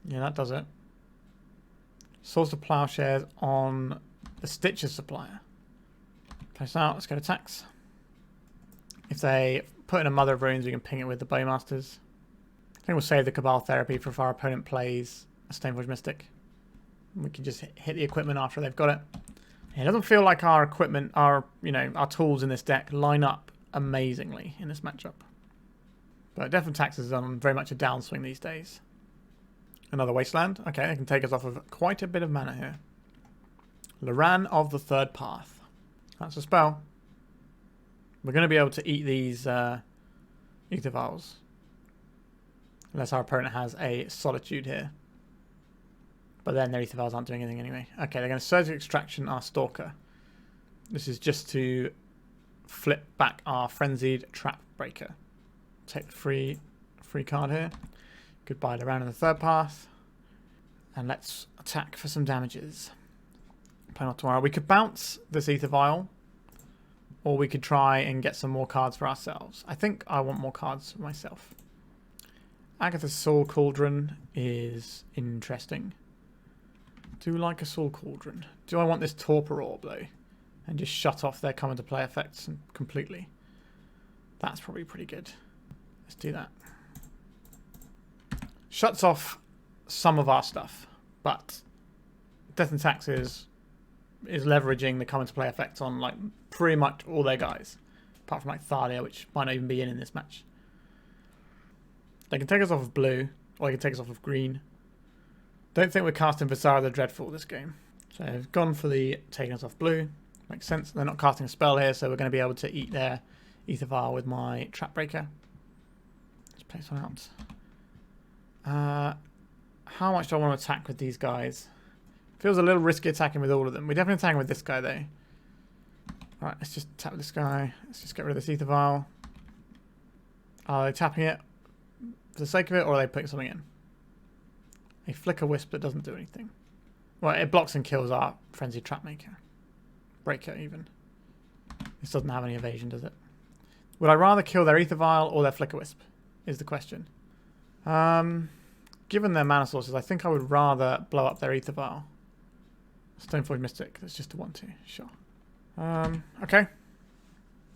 Yeah, that does it. Swords of Plowshares on the Stitches Supplier. Place out, let's go to attacks. If they put in a Mother of Runes, we can ping it with the Bowmasters. I think we'll save the Cabal Therapy for if our opponent plays a Stoneforge Mystic. We can just hit the equipment after they've got it. It doesn't feel like our equipment, our tools in this deck line up amazingly in this matchup. But Death and Taxes is on very much a downswing these days. Another Wasteland. Okay, they can take us off of quite a bit of mana here. Loran of the Third Path. That's a spell. We're going to be able to eat these Ether Vials. Unless our opponent has a Solitude here. But then their Ether Vials aren't doing anything anyway. Okay, they're going to Surgical Extraction our Stalker. This is just to flip back our Frenzied Trap Breaker. Take the free card here. Goodbye to Round in the Third Path. And let's attack for some damages. Play Otawara. We could bounce this Ether Vial. Or we could try and get some more cards for ourselves. I think I want more cards for myself. Agatha's Soul Cauldron is interesting. Do like a Soul Cauldron. Do I want this Torpor Orb, though? And just shut off their come into play effects completely. That's probably pretty good. Let's do that. Shuts off some of our stuff, but Death and Taxes is leveraging the come into play effects on like pretty much all their guys. Apart from like Thalia, which might not even be in this match. They can take us off of blue, or they can take us off of green. Don't think we're casting Visara the Dreadful this game. So I've gone for the taking us off blue. Makes sense. They're not casting a spell here, so we're going to be able to eat their Ether Vial with my Trap Breaker. Let's place one out. How much do I want to attack with these guys? Feels a little risky attacking with all of them. We're definitely attacking with this guy, though. Alright, let's just tap this guy. Let's just get rid of this Ether Vial. Are they tapping it for the sake of it, or are they putting something in? A Flicker Wisp that doesn't do anything. Well, it blocks and kills our Frenzied Trapmaker. Breaker, even. This doesn't have any evasion, does it? Would I rather kill their Ether Vial or their Flicker Wisp? Is the question. Given their mana sources, I think I would rather blow up their Ether Vial. Stoneforge Mystic, that's just a 1-2, sure. Okay.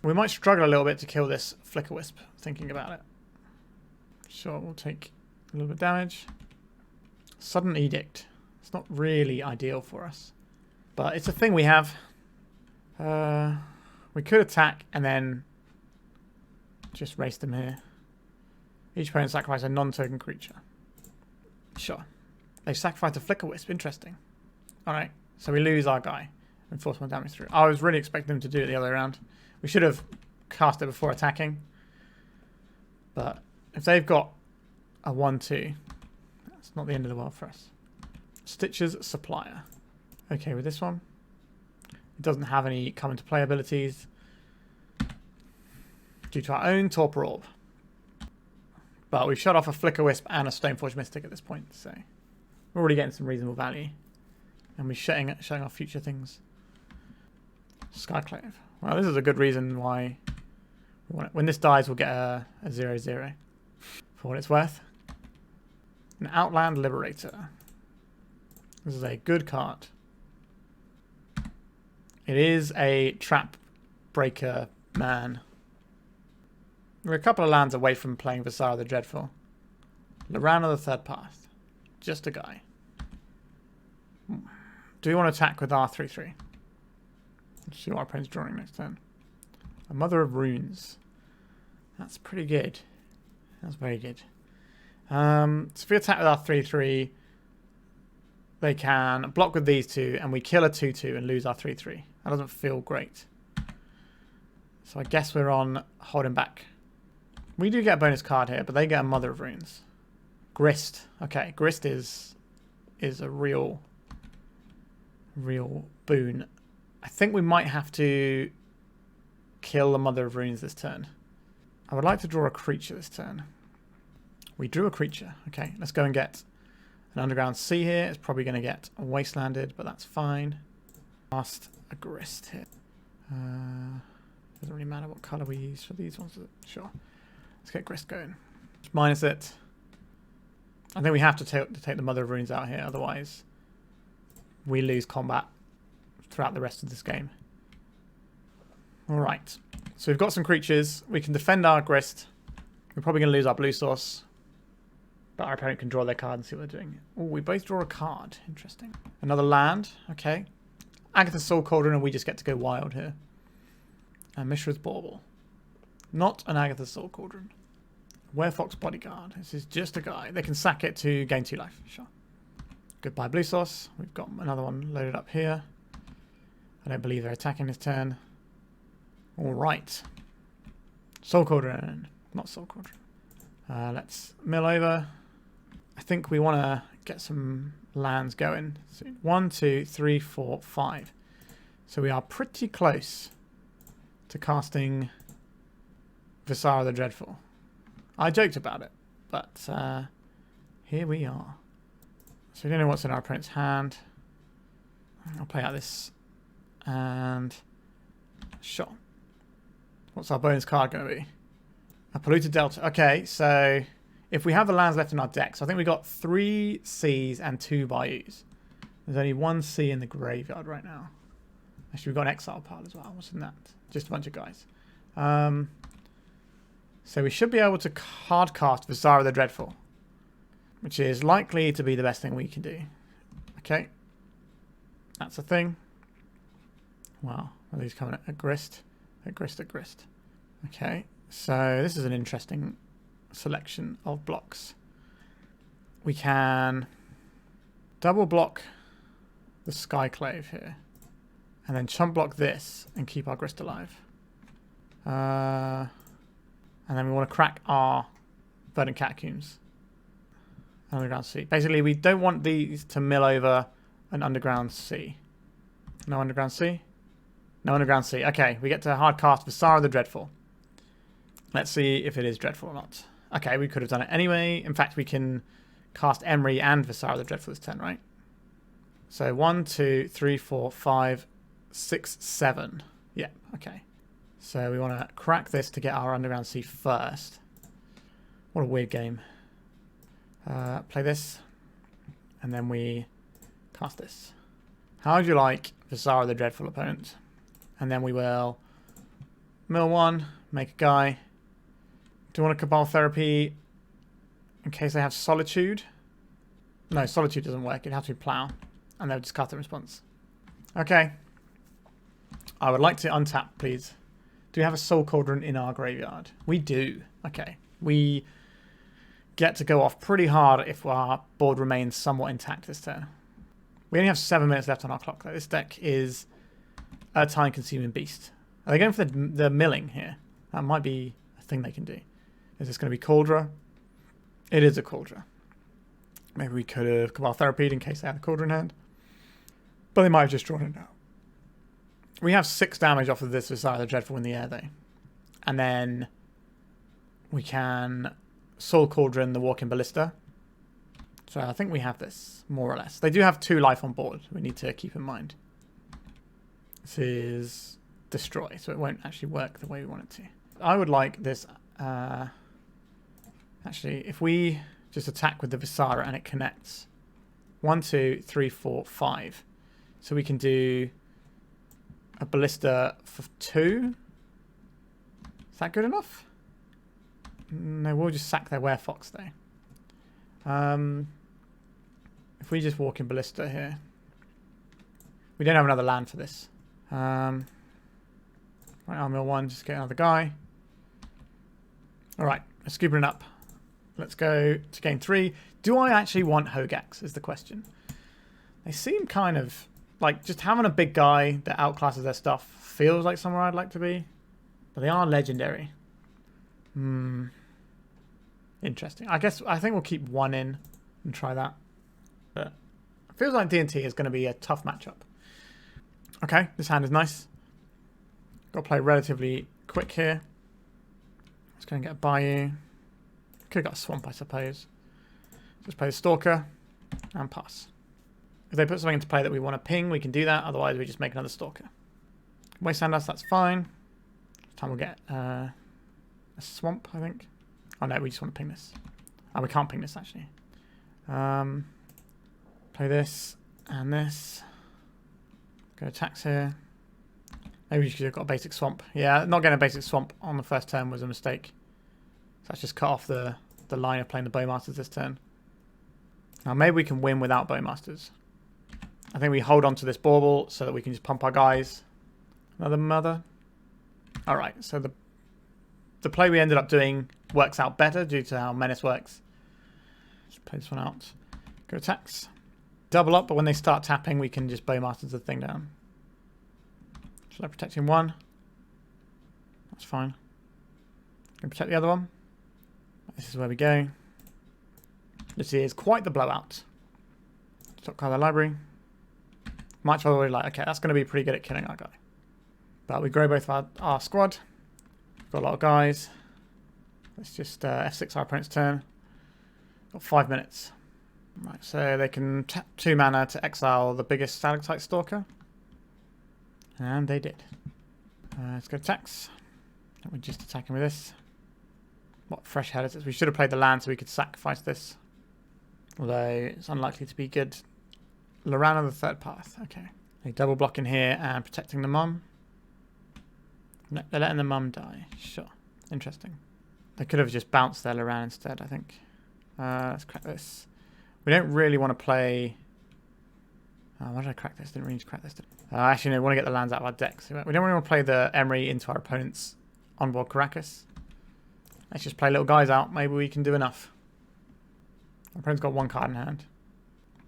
We might struggle a little bit to kill this Flicker Wisp, thinking about it. Sure, we'll take a little bit of damage. Sudden Edict. It's not really ideal for us. But it's a thing we have. We could attack and then just race them here. Each opponent sacrifices a non-token creature. Sure. They sacrifice a Flicker Wisp. Interesting. Alright, so we lose our guy and force more damage through. I was really expecting them to do it the other way around. We should have cast it before attacking. But if they've got a 1-2, that's not the end of the world for us. Stitches Supplier. Okay, with this one. It doesn't have any come into play abilities. Due to our own Torpor Orb. But we've shut off a Flicker Wisp and a Stoneforge Mystic at this point, so we're already getting some reasonable value. And we're shutting off future things. Skyclave. Well, this is a good reason why when this dies, we'll get a 0/0 for what it's worth. An Outland Liberator. This is a good card. It is a Trap Breaker man. We're a couple of lands away from playing Visara the Dreadful. Loran of the Third Path. Just a guy. do we want to attack with our 3/3? Let's see what our opponent's drawing next turn. A Mother of Runes. That's pretty good. That's very good. So if we attack with our 3/3, they can block with these two, and we kill a 2/2 and lose our 3/3. That doesn't feel great. So I guess we're on holding back. We do get a bonus card here, but they get a Mother of Runes. Grist. Okay, Grist is a real boon. I think we might have to kill the Mother of Runes this turn. I would like to draw a creature this turn. We drew a creature. Okay, let's go and get an Underground Sea here. It's probably going to get wastelanded, but that's fine. Cast a Grist here. Doesn't really matter what colour we use for these ones. Sure. Let's get Grist going. Just minus it. I think we have to take the Mother of Runes out here, otherwise we lose combat throughout the rest of this game. Alright, so we've got some creatures. We can defend our Grist. We're probably going to lose our blue source, but our opponent can draw their card and see what they're doing. Oh, we both draw a card. Interesting. Another land. Okay. Agatha Soul Cauldron, and we just get to go wild here. And Mishra's Bauble. Not an Agatha Soul Cauldron. Werefox Bodyguard. This is just a guy. They can sack it to gain 2 life. Sure. Goodbye blue source. We've got another one loaded up here. I don't believe they're attacking this turn. Alright. Soul Cauldron. Not Soul Cauldron. Let's mill over. I think we want to get some lands going soon. 1, 2, 3, 4, 5. So we are pretty close to casting Visara the Dreadful. I joked about it, but here we are. So we don't know what's in our opponent's hand. I'll play out this and shot. What's our bonus card going to be? A Polluted Delta. Okay, so if we have the lands left in our deck, so I think we got 3 seas and 2 bayous. There's only 1 sea in the graveyard right now. Actually, we've got an exile pile as well. What's in that? Just a bunch of guys. So we should be able to hard cast Visara the Dreadful, which is likely to be the best thing we can do. Okay. That's a thing. Wow. Are these coming at Grist? At Grist, at Grist. Okay. So this is an interesting selection of blocks. We can double block the Skyclave here, and then chump block this and keep our Grist alive. And then we want to crack our Verdant Catacombs. Underground Sea. Basically, we don't want these to mill over an Underground Sea. No Underground Sea? No Underground Sea. Okay, we get to hard cast Visara the Dreadful. Let's see if it is dreadful or not. Okay, we could have done it anyway. In fact, we can cast Emry and Visara the Dreadful this turn, right? So 1, 2, 3, 4, 5, 6, 7. Yeah, okay. So we want to crack this to get our Underground Sea first. What a weird game. Play this. And then we cast this. How would you like Visara the Dreadful, opponent? And then we will mill 1, make a guy. Do you want a Cabal Therapy in case they have Solitude? No, Solitude doesn't work. It'd have to be Plow. And they'll discard the response. Okay. I would like to untap, please. Do we have a Soul Cauldron in our graveyard? We do. Okay. We get to go off pretty hard if our board remains somewhat intact this turn. We only have 7 minutes left on our clock, though. This deck is a time-consuming beast. Are they going for the milling here? That might be a thing they can do. Is this going to be Cauldron? It is a Cauldron. Maybe we could have Cabal Therapy in case they had a Cauldron in hand. But they might have just drawn it out. We have 6 damage off of this Visara the Dreadful in the air, though. And then we can Soul Cauldron the Walking Ballista. So I think we have this, more or less. They do have 2 life on board, we need to keep in mind. This is Destroy, so it won't actually work the way we want it to. I would like this... actually, if we just attack with the Visara and it connects. 1, 2, 3, 4, 5. So we can do a Ballista for 2. Is that good enough? No, we'll just sack their Werefox though. If we just Walking Ballista here. We don't have another land for this. Right, I'll mill one, just get another guy. Alright, let's scoop it up. Let's go to game 3. Do I actually want Hogaaks is the question. They seem kind of like just having a big guy that outclasses their stuff feels like somewhere I'd like to be. But they are legendary. Interesting. I think we'll keep one in and try that. But it feels like D&T is going to be a tough matchup. Okay, this hand is nice. Got to play relatively quick here. Let's go and get a Bayou. Could have got a Swamp, I suppose. Just play the Stalker and pass. If they put something into play that we want to ping, we can do that. Otherwise, we just make another Stalker. Wasteland us, that's fine. This time we'll get a Swamp, I think. Oh no, we just want to ping this. Oh, we can't ping this actually. Play this and this. Go attacks here. Maybe we should have got a basic Swamp. Yeah, not getting a basic Swamp on the first turn was a mistake. So let's just cut off the line of playing the Bowmasters this turn. Now maybe we can win without Bowmasters. I think we hold on to this Bauble so that we can just pump our guys. Another Mother. Alright, so the play we ended up doing works out better due to how Menace works. Just play this one out. Go attacks. Double up, but when they start tapping, we can just Bowmasters the thing down. Should I protect him one? That's fine. Can protect the other one. This is where we go. This is quite the blowout. Top card of the library. Much already like, okay, that's going to be pretty good at killing our guy. But we grow both our squad. Got a lot of guys. Let's just F6 our opponent's turn. Got 5 minutes. Right, so they can tap 2 mana to exile the biggest Stalactite Stalker. And they did. Let's go attacks. We're just attacking with this. What fresh hell is this? We should have played the land so we could sacrifice this. Although it's unlikely to be good. Lorana the third path. Okay. They double blocking here and protecting the mum. No, they're letting the mum die. Sure. Interesting. They could have just bounced their Lorana instead, I think. Let's crack this. We don't really want to play... Oh, why did I crack this? Didn't really need to crack this. Actually, no, we want to get the lands out of our decks. We don't really want to play the Emry into our opponent's onboard Caracas. Let's just play little guys out. Maybe we can do enough. Our opponent's got 1 card in hand.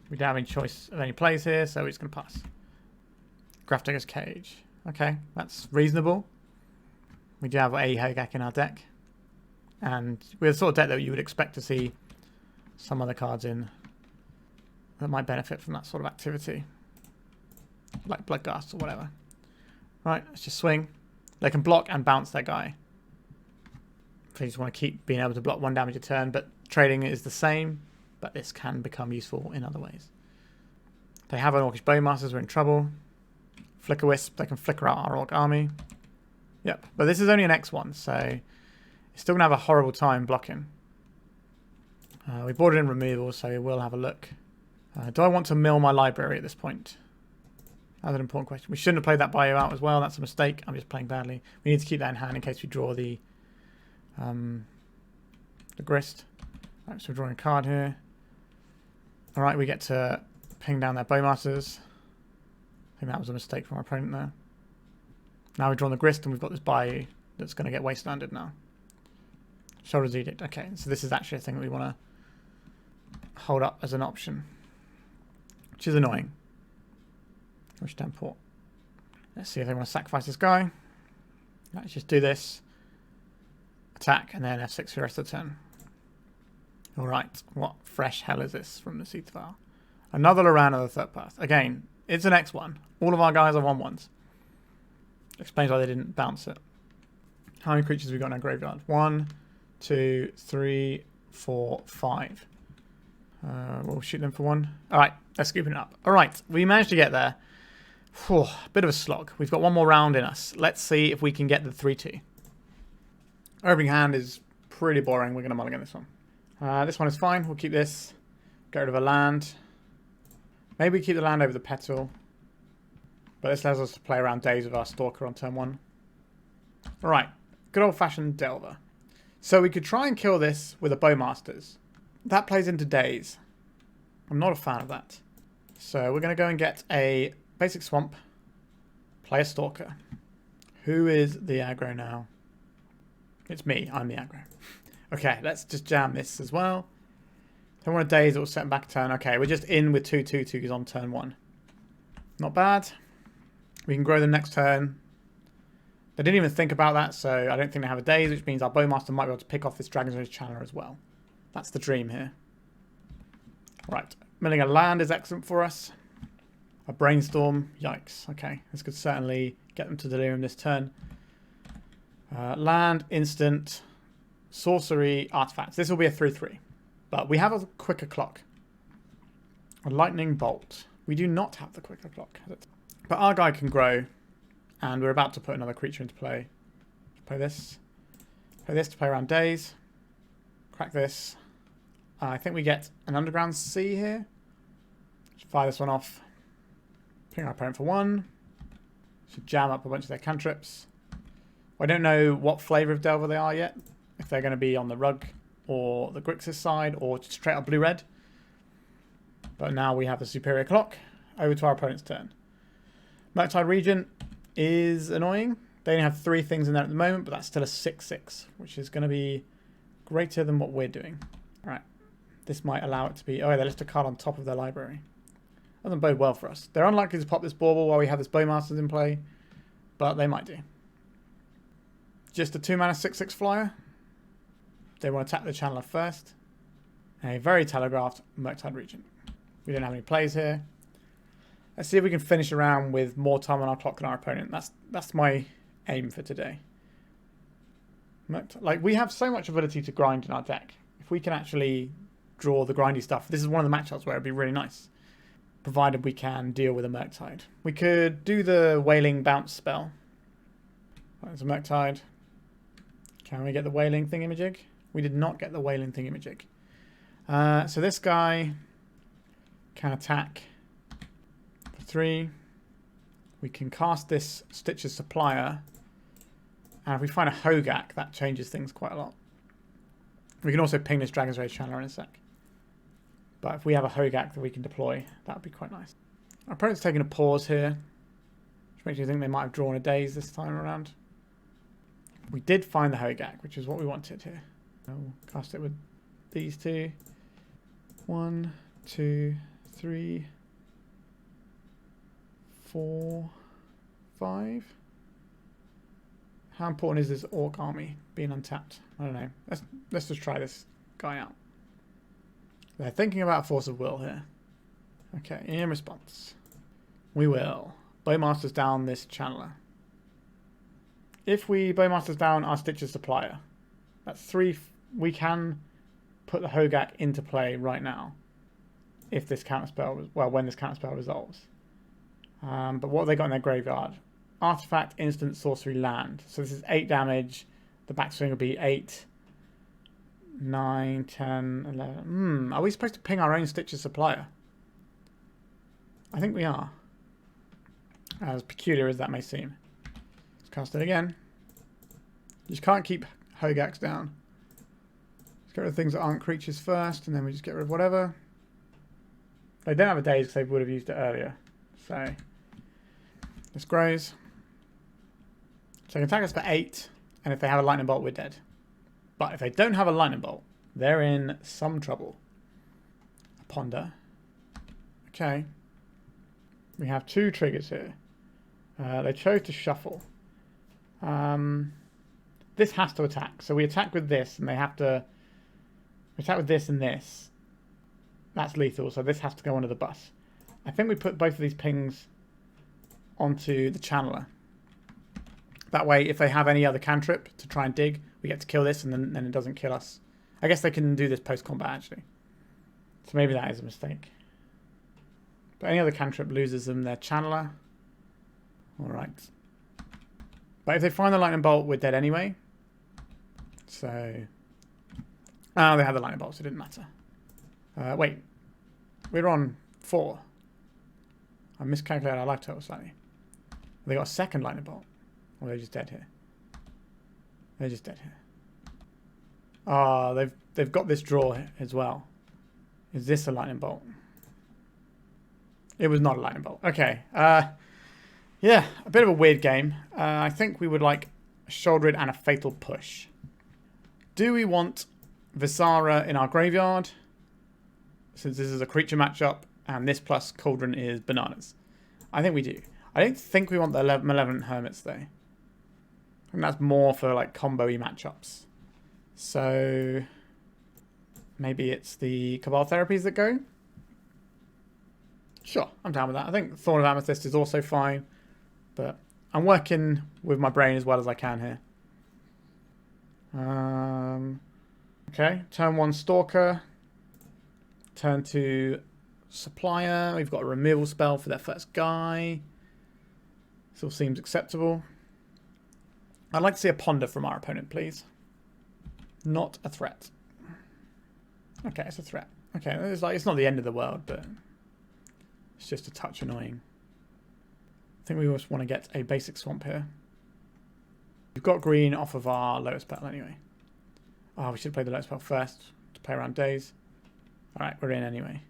We don't have any choice of any plays here, so we're just going to pass. Grafdigger's Cage. Okay, that's reasonable. We do have a Hogaak in our deck. And we're the sort of deck that you would expect to see some other cards in that might benefit from that sort of activity. Like Bloodghast or whatever. Right, let's just swing. They can block and bounce their guy. If they just want to keep being able to block 1 damage a turn, but trading is the same, but this can become useful in other ways. They have an Orcish Bowmasters, we're in trouble. Flicker Wisp, they can flicker out our Orc army. Yep, but this is only an X1, so it's still going to have a horrible time blocking. We boarded in removal, so we will have a look. Do I want to mill my library at this point? That's an important question. We shouldn't have played that Bayou out as well. That's a mistake. I'm just playing badly. We need to keep that in hand in case we draw the Grist. Right, so we're drawing a card here. Alright, we get to ping down their Bowmasters. I think that was a mistake from our opponent there. Now we've drawn the Grist and we've got this Bayou that's going to get wastelanded now. Shoulder's Edict. Okay, so this is actually a thing that we want to hold up as an option. Which is annoying. Which down port. Let's see if they want to sacrifice this guy. Let's just do this. Attack and then F6 for the rest of the turn. Alright, what fresh hell is this from the Seat File? Another Lorana the third path. Again, it's an X1. All of our guys are 1/1s. Explains why they didn't bounce it. How many creatures have we got in our graveyard? 1, 2, 3, 4, 5. We'll shoot them for 1. Alright, let's scoop it up. Alright, we managed to get there. Whew, bit of a slog. We've got 1 more round in us. Let's see if we can get the 3-2. Opening hand is pretty boring. We're going to mulligan this one. This one is fine. We'll keep this. Get rid of a land. Maybe keep the land over the Petal. But this allows us to play around days with our Stalker on turn 1. Alright, good old-fashioned Delver. So we could try and kill this with a Bowmasters. That plays into days. I'm not a fan of that. So we're going to go and get a Basic Swamp. Play a Stalker. Who is the aggro now? It's me. I'm the aggro. Okay, let's just jam this as well. Don't want to daze, it will set back a turn. Okay, we're just in with 2/2/2s on turn 1. Not bad. We can grow them next turn. They didn't even think about that, so I don't think they have a daze, which means our Bowmaster might be able to pick off this Dragon's Rage Channeler as well. That's the dream here. Right, milling a land is excellent for us. A Brainstorm, yikes. Okay, this could certainly get them to Delirium this turn. Land, instant, sorcery, artifacts. This will be a 3/3. But we have a quicker clock. A Lightning Bolt. We do not have the quicker clock. But our guy can grow. And we're about to put another creature into play. Play this. Play this to play around days. Crack this. I think we get an Underground Sea here. Should fire this one off. Ping our opponent for 1. Should jam up a bunch of their cantrips. I don't know what flavour of Delver they are yet. If they're going to be on the Rug or the Grixis side or just straight up blue-red. But now we have a superior clock. Over to our opponent's turn. Murktide Regent is annoying. They only have 3 things in there at the moment, but that's still a 6/6, which is going to be greater than what we're doing. Alright. This might allow it to be... Oh, yeah, they list a card on top of their library. Doesn't bode well for us. They're unlikely to pop this Bauble while we have this Bowmasters in play, but they might do. Just a 2-mana 6/6 flyer. They want to attack the Channeler first. A very telegraphed Murktide Regent. We don't have any plays here. Let's see if we can finish around with more time on our clock than our opponent. That's my aim for today. Like, we have so much ability to grind in our deck. If we can actually draw the grindy stuff, this is one of the matchups where it'd be really nice. Provided we can deal with a Murktide. We could do the Wailing Bounce spell. There's a Murktide. Can we get the Wailing Thingamajig? We did not get the Wailing Thingamajig. So this guy can attack for 3. We can cast this Stitcher's Supplier. And if we find a Hogaak, that changes things quite a lot. We can also ping this Dragon's Rage Channeler in a sec. But if we have a Hogaak that we can deploy, that would be quite nice. Our opponent's taking a pause here, which makes you think they might have drawn a daze this time around. We did find the Hogaak, which is what we wanted here. I'll cast it with these 2. 1, 2, 3, 4, 5. How important is this Orc army being untapped? I don't know. Let's just try this guy out. They're thinking about Force of Will here. Okay, in response, we will Bowmasters down this Channeler. If we Bowmasters down our Stitcher's Supplier, that's 3. We can put the Hogaak into play right now. If this counterspell, well, when this counterspell resolves. But what have they got in their graveyard? Artifact, instant, sorcery, land. So this is 8 damage. The backswing will be 8, 9, 10, 11. Are we supposed to ping our own Stitcher's Supplier? I think we are. As peculiar as that may seem. Let's cast it again. You just can't keep Hogaaks down. Let's get rid of things that aren't creatures first, and then we just get rid of whatever. They don't have a daze because they would have used it earlier. So this grows. So they can attack us for 8, and if they have a Lightning Bolt, we're dead. But if they don't have a Lightning Bolt, they're in some trouble. A Ponder. Okay. We have 2 triggers here. They chose to shuffle. This has to attack. So we attack with this, and they have to attack with this and this. That's lethal, so this has to go under the bus. I think we put both of these pings onto the Channeler. That way, if they have any other cantrip to try and dig, we get to kill this, and then it doesn't kill us. I guess they can do this post-combat, actually. So maybe that is a mistake. But any other cantrip loses them their Channeler. Alright. But if they find the Lightning Bolt, we're dead anyway. So... Oh, they had the Lightning Bolt, so it didn't matter. Wait. We're on 4. I miscalculated our life total slightly. They got a second Lightning Bolt. Or they're just dead here. They're just dead here. Ah, they've got this draw as well. Is this a Lightning Bolt? It was not a lightning bolt. Okay. Yeah, a bit of a weird game. I think we would like a Shouldered and a Fatal Push. Do we want Visara in our graveyard? Since this is a creature matchup, and this plus Cauldron is bananas. I think we do. I don't think we want the Malevolent Hermits, though. I think that's more for, like, combo-y matchups. So, maybe it's the Cabal Therapies that go? Sure, I'm down with that. I think Thorn of Amethyst is also fine. But I'm working with my brain as well as I can here. Okay, turn 1 Stalker. Turn 2 Supplier. We've got a removal spell for their first guy. This all seems acceptable. I'd like to see a Ponder from our opponent, please. Not a threat. Okay, it's a threat. Okay, it's not the end of the world, but it's just a touch annoying. I think we just want to get a basic swamp here. We've got green off of our Lotus Petal anyway. Oh, we should play the Lotus Petal first to play around days. Alright, we're in anyway.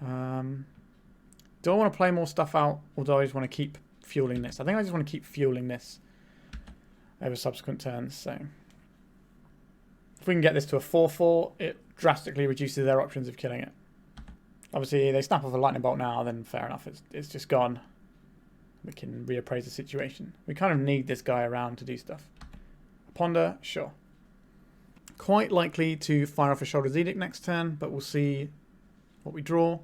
Do I want to play more stuff out, or do I just want to keep fueling this? I think I just want to keep fueling this over subsequent turns. So if we can get this to a 4-4, it drastically reduces their options of killing it. Obviously, they snap off a lightning bolt now, then fair enough, it's just gone. We can reappraise the situation. We kind of need this guy around to do stuff. A Ponder, sure. Quite likely to fire off a Shoulder's Edict next turn, but we'll see what we draw.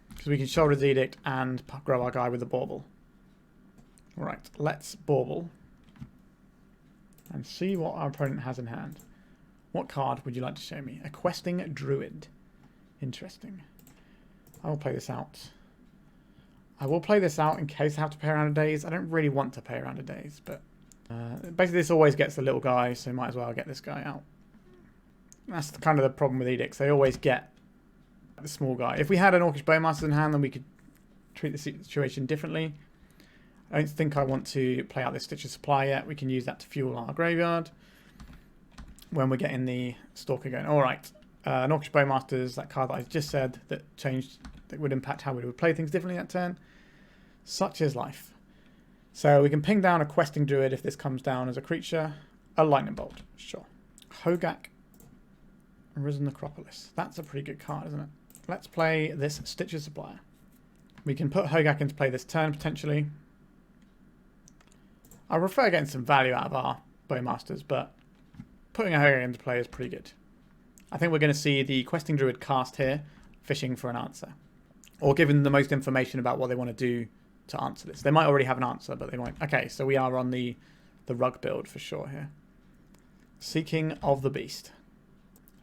Because we can Shoulder's Edict and grow our guy with the Bauble. Right, let's Bauble. And see what our opponent has in hand. What card would you like to show me? A Questing Druid. Interesting. I will play this out. I will play this out in case I have to pay around a days. I don't really want to pay around a days, but basically this always gets the little guy, so might as well get this guy out. That's kind of the problem with Edicts. They always get the small guy. If we had an Orcish Bowmasters in hand, then we could treat the situation differently. I don't think I want to play out this Stitch of Supply yet. We can use that to fuel our graveyard when we're getting the Stalker going. Alright, an Orcish Bowmasters, that card that I just said, that would impact how we would play things differently that turn. Such is life. So we can ping down a Questing Druid if this comes down as a creature. A Lightning Bolt, sure. Hogaak, Arisen Necropolis. That's a pretty good card, isn't it? Let's play this Stitcher Supplier. We can put Hogaak into play this turn, potentially. I prefer getting some value out of our Bowmasters, but putting a Hogaak into play is pretty good. I think we're going to see the Questing Druid cast here, fishing for an answer. Or giving the most information about what they want to do to answer this. They might already have an answer, but they won't. Okay, so we are on the rug build for sure here. Seeking of the Beast.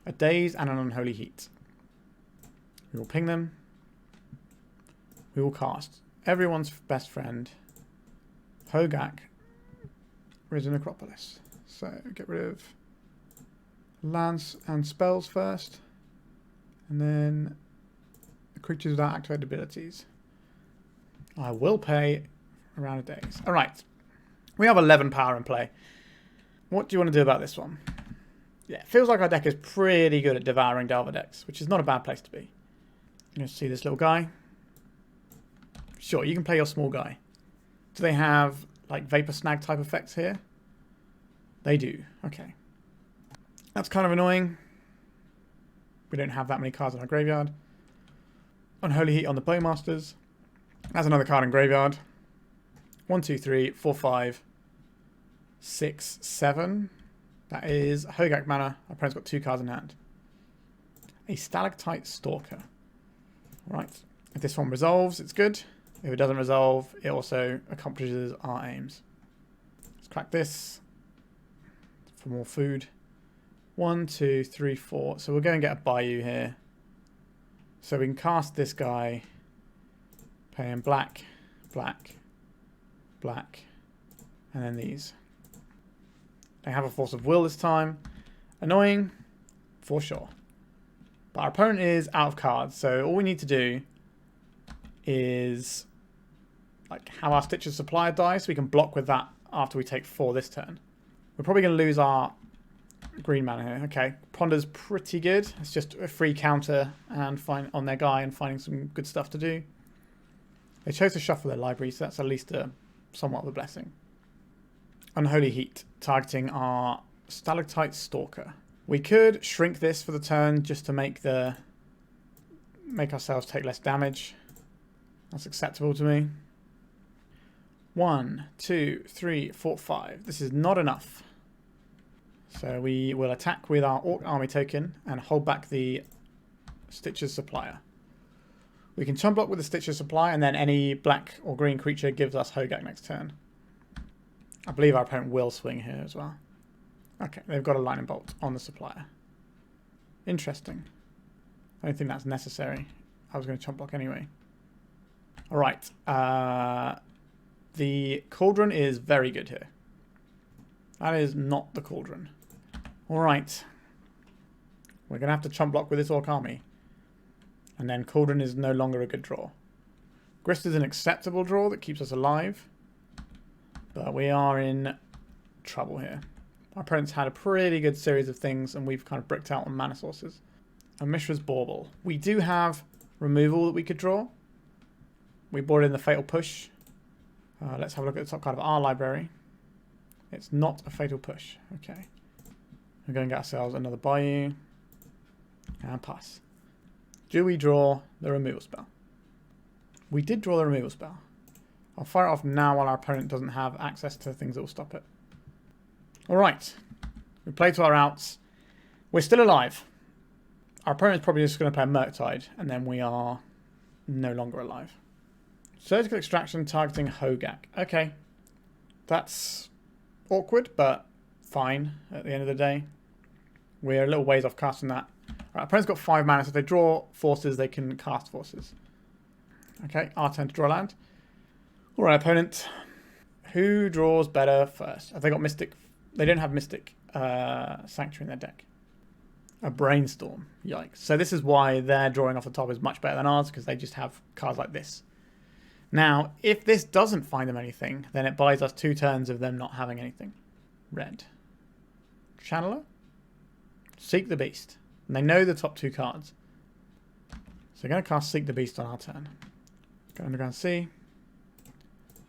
A Daze and an Unholy Heat. We will ping them. We will cast everyone's best friend, Hogaak, Arisen Necropolis. So get rid of lands and spells first. And then the creatures without activated abilities. I will pay around a days. Alright. We have 11 power in play. What do you want to do about this one? Yeah, it feels like our deck is pretty good at devouring Delver decks, which is not a bad place to be. You know, see this little guy? Sure, you can play your small guy. Do they have, like, Vapor Snag type effects here? They do. Okay. That's kind of annoying. We don't have that many cards in our graveyard. Unholy Heat on the Bowmasters. That's another card in graveyard. 1, 2, 3, 4, 5, 6, 7. That is Hogaak mana. Our opponent's got 2 cards in hand. A Stalactite Stalker. Right. If this one resolves, it's good. If it doesn't resolve, it also accomplishes our aims. Let's crack this for more food. 1, 2, 3, 4. So we'll go and get a Bayou here. So we can cast this guy. Pay him black, black, black, and then these. They have a Force of Will this time. Annoying, for sure. But our opponent is out of cards, so all we need to do is like have our Stitcher Supplier die, so we can block with that after we take 4 this turn. We're probably going to lose our green mana here. Okay, Ponder's pretty good. It's just a free counter and find on their guy and finding some good stuff to do. They chose to shuffle their library, so that's at least somewhat of a blessing. Unholy Heat, targeting our Stalactite Stalker. We could shrink this for the turn just to make ourselves take less damage. That's acceptable to me. 1, 2, 3, 4, 5. This is not enough. So we will attack with our Orc Army token and hold back the Stitcher's Supplier. We can chump block with the Stitcher's Supply, and then any black or green creature gives us Hogaak next turn. I believe our opponent will swing here as well. Okay, they've got a Lightning Bolt on the Supplier. Interesting. I don't think that's necessary. I was going to chump block anyway. Alright. The Cauldron is very good here. That is not the Cauldron. Alright. We're going to have to chump block with this Orc Army. And then Cauldron is no longer a good draw. Grist is an acceptable draw that keeps us alive. But we are in trouble here. Our opponent's had a pretty good series of things, and we've kind of bricked out on mana sources. And Mishra's Bauble. We do have removal that we could draw. We brought in the Fatal Push. Let's have a look at the top card of our library. It's not a Fatal Push. Okay. We're going to get ourselves another Bayou. And pass. Do we draw the removal spell? We did draw the removal spell. I'll fire it off now while our opponent doesn't have access to things that will stop it. Alright. We play to our outs. We're still alive. Our opponent's probably just going to play a Murktide, and then we are no longer alive. Surgical Extraction targeting Hogaak. Okay. That's awkward, but fine at the end of the day. We're a little ways off casting that. Our opponent's got 5 mana, so if they draw forces, they can cast forces. Okay, our turn to draw land. Alright, opponent. Who draws better first? Have they got Mystic? They don't have Mystic Sanctuary in their deck. A Brainstorm. Yikes. So this is why their drawing off the top is much better than ours, because they just have cards like this. Now, if this doesn't find them anything, then it buys us 2 turns of them not having anything. Red. Channeler? Seek the Beast. And they know the top 2 cards. So they're going to cast Seek the Beast on our turn. Go Underground Sea.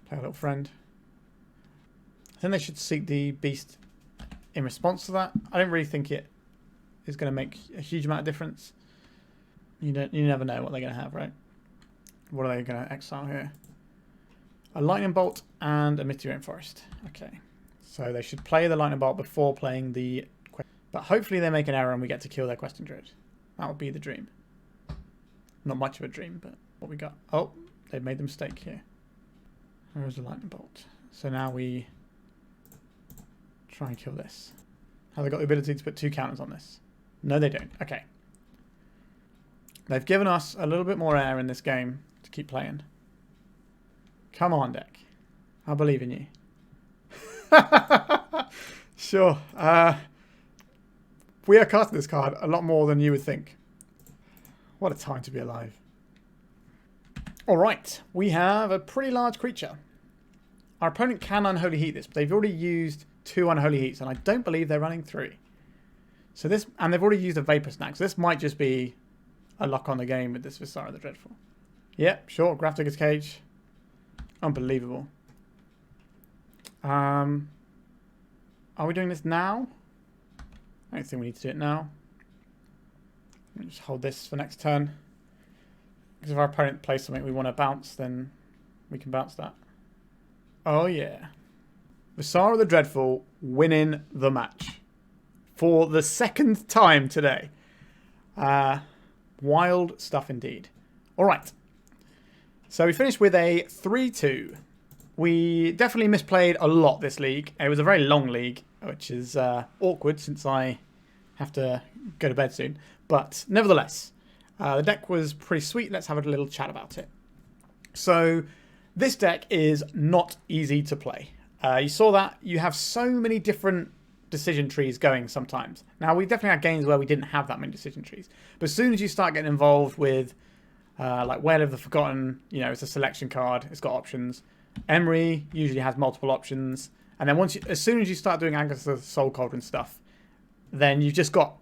Play a little friend. I think they should Seek the Beast in response to that. I don't really think it is going to make a huge amount of difference. You never know what they're going to have, right? What are they going to exile here? A Lightning Bolt and a Misty Rainforest. Okay. So they should play the Lightning Bolt before playing the... But hopefully they make an error and we get to kill their Questing Druid. That would be the dream. Not much of a dream, but what we got. Oh, they've made the mistake here. There's the Lightning Bolt. So now we try and kill this. Have they got the ability to put 2 counters on this? No, they don't. Okay. They've given us a little bit more air in this game to keep playing. Come on, deck. I believe in you. Sure. We are casting this card a lot more than you would think. What a time to be alive. Alright, we have a pretty large creature. Our opponent can Unholy Heat this, but they've already used 2 Unholy Heats, and I don't believe they're running 3. So this, and they've already used a Vapor Snack, so this might just be a lock on the game with this Visara the Dreadful. Yep, sure, Grafdigger's Cage. Unbelievable. Are we doing this now? I don't think we need to do it now. Let me just hold this for next turn. Because if our opponent plays something we want to bounce, then we can bounce that. Oh yeah. Visara the Dreadful winning the match. For the 2nd time today. Wild stuff indeed. Alright. So we finished with a 3-2. We definitely misplayed a lot this league. It was a very long league, which is awkward since I have to go to bed soon. But nevertheless, the deck was pretty sweet. Let's have a little chat about it. So this deck is not easy to play. You saw that. You have so many different decision trees going sometimes. Now, we definitely had games where we didn't have that many decision trees. But as soon as you start getting involved with like Wail of the Forgotten, you know, it's a selection card. It's got options. Emry usually has multiple options. And then as soon as you start doing Agatha Soul Cauldron stuff, then you've just got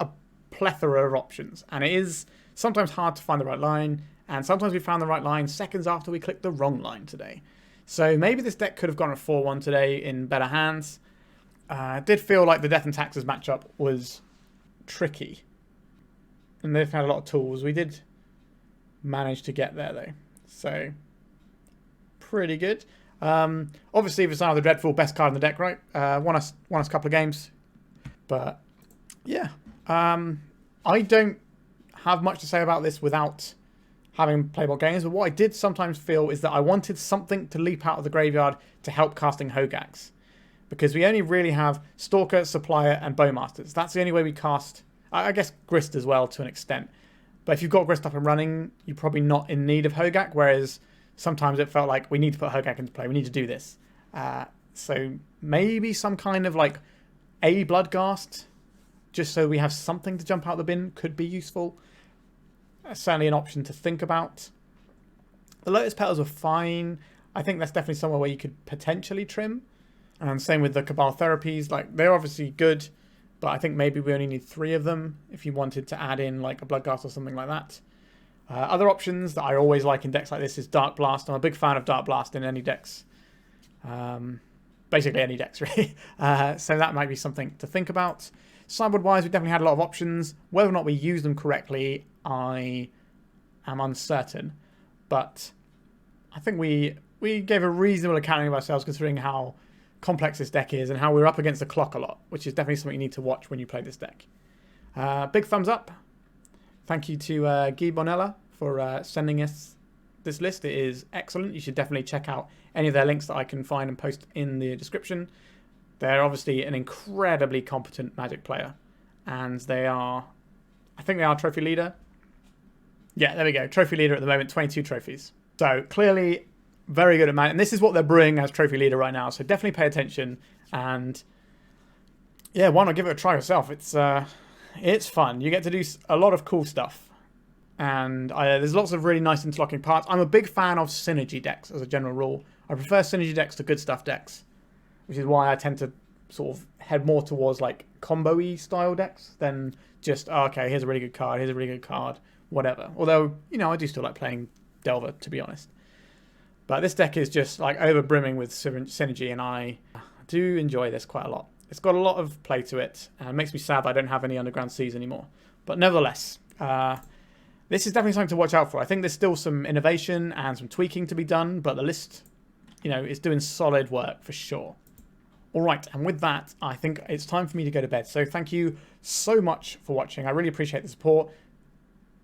a plethora of options. And it is sometimes hard to find the right line. And sometimes we found the right line seconds after we clicked the wrong line today. So maybe this deck could have gone a 4-1 today in better hands. It did feel like the Death and Taxes matchup was tricky. And they've had a lot of tools. We did manage to get there though. So, pretty good. Obviously, Visara the Dreadful, best card in the deck, right? Won us a couple of games. But, yeah. I don't have much to say about this without having played more games. But what I did sometimes feel is that I wanted something to leap out of the graveyard to help casting Hogaaks. Because we only really have Stalker, Supplier, and Bowmasters. That's the only way we cast... I guess Grist as well, to an extent. But if you've got Grist up and running, you're probably not in need of Hogaak, whereas sometimes it felt like we need to put Hogaak into play. We need to do this. So maybe some kind of like a Bloodghast, just so we have something to jump out of the bin, could be useful. Certainly an option to think about. The Lotus Petals were fine. I think that's definitely somewhere where you could potentially trim. And same with the Cabal Therapies. Like, they're obviously good, but I think maybe we only need 3 of them if you wanted to add in like a Bloodghast or something like that. Other options that I always like in decks like this is Dark Blast. I'm a big fan of Dark Blast in any decks. Basically any decks, really. So that might be something to think about. Sideboard-wise, we definitely had a lot of options. Whether or not we use them correctly, I am uncertain. But I think we gave a reasonable accounting of ourselves considering how complex this deck is and how we're up against the clock a lot, which is definitely something you need to watch when you play this deck. Big thumbs up. Thank you to GuiBonella for sending us this list. It is excellent. You should definitely check out any of their links that I can find and post in the description. They're obviously an incredibly competent Magic player, and they are, I think they are trophy leader. Yeah, there we go. Trophy leader at the moment, 22 trophies. So clearly very good at Magic, and this is what they're brewing as trophy leader right now. So definitely pay attention, and yeah, why not give it a try yourself? It's fun. You get to do a lot of cool stuff, and there's lots of really nice interlocking parts. I'm a big fan of synergy decks as a general rule. I prefer synergy decks to good stuff decks, which is why I tend to sort of head more towards like combo-y style decks than just, oh, okay, here's a really good card, here's a really good card, whatever. Although, you know, I do still like playing Delver, to be honest. But this deck is just like over brimming with synergy, and I do enjoy this quite a lot. It's got a lot of play to it, and it makes me sad that I don't have any Underground Seas anymore. But nevertheless, this is definitely something to watch out for. I think there's still some innovation and some tweaking to be done, but the list, you know, is doing solid work for sure. All right, and with that, I think it's time for me to go to bed. So thank you so much for watching. I really appreciate the support.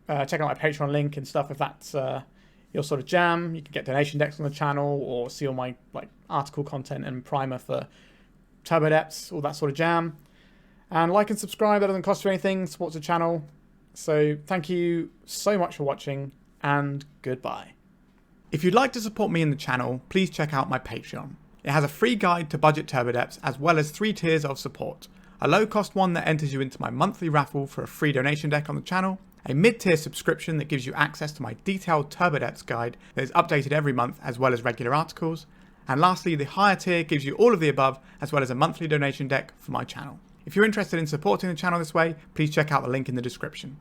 Check out my Patreon link and stuff if that's your sort of jam. You can get donation decks on the channel or see all my like article content and primer for Turbo Depths, all that sort of jam. And like and subscribe, that doesn't cost you anything, supports the channel. So thank you so much for watching, and goodbye. If you'd like to support me in the channel, please check out my Patreon. It has a free guide to budget Turbo Depths as well as 3 tiers of support. A low cost one that enters you into my monthly raffle for a free donation deck on the channel, a mid-tier subscription that gives you access to my detailed Turbo Depths guide that is updated every month as well as regular articles, and lastly the higher tier gives you all of the above as well as a monthly donation deck for my channel. If you're interested in supporting the channel this way, please check out the link in the description.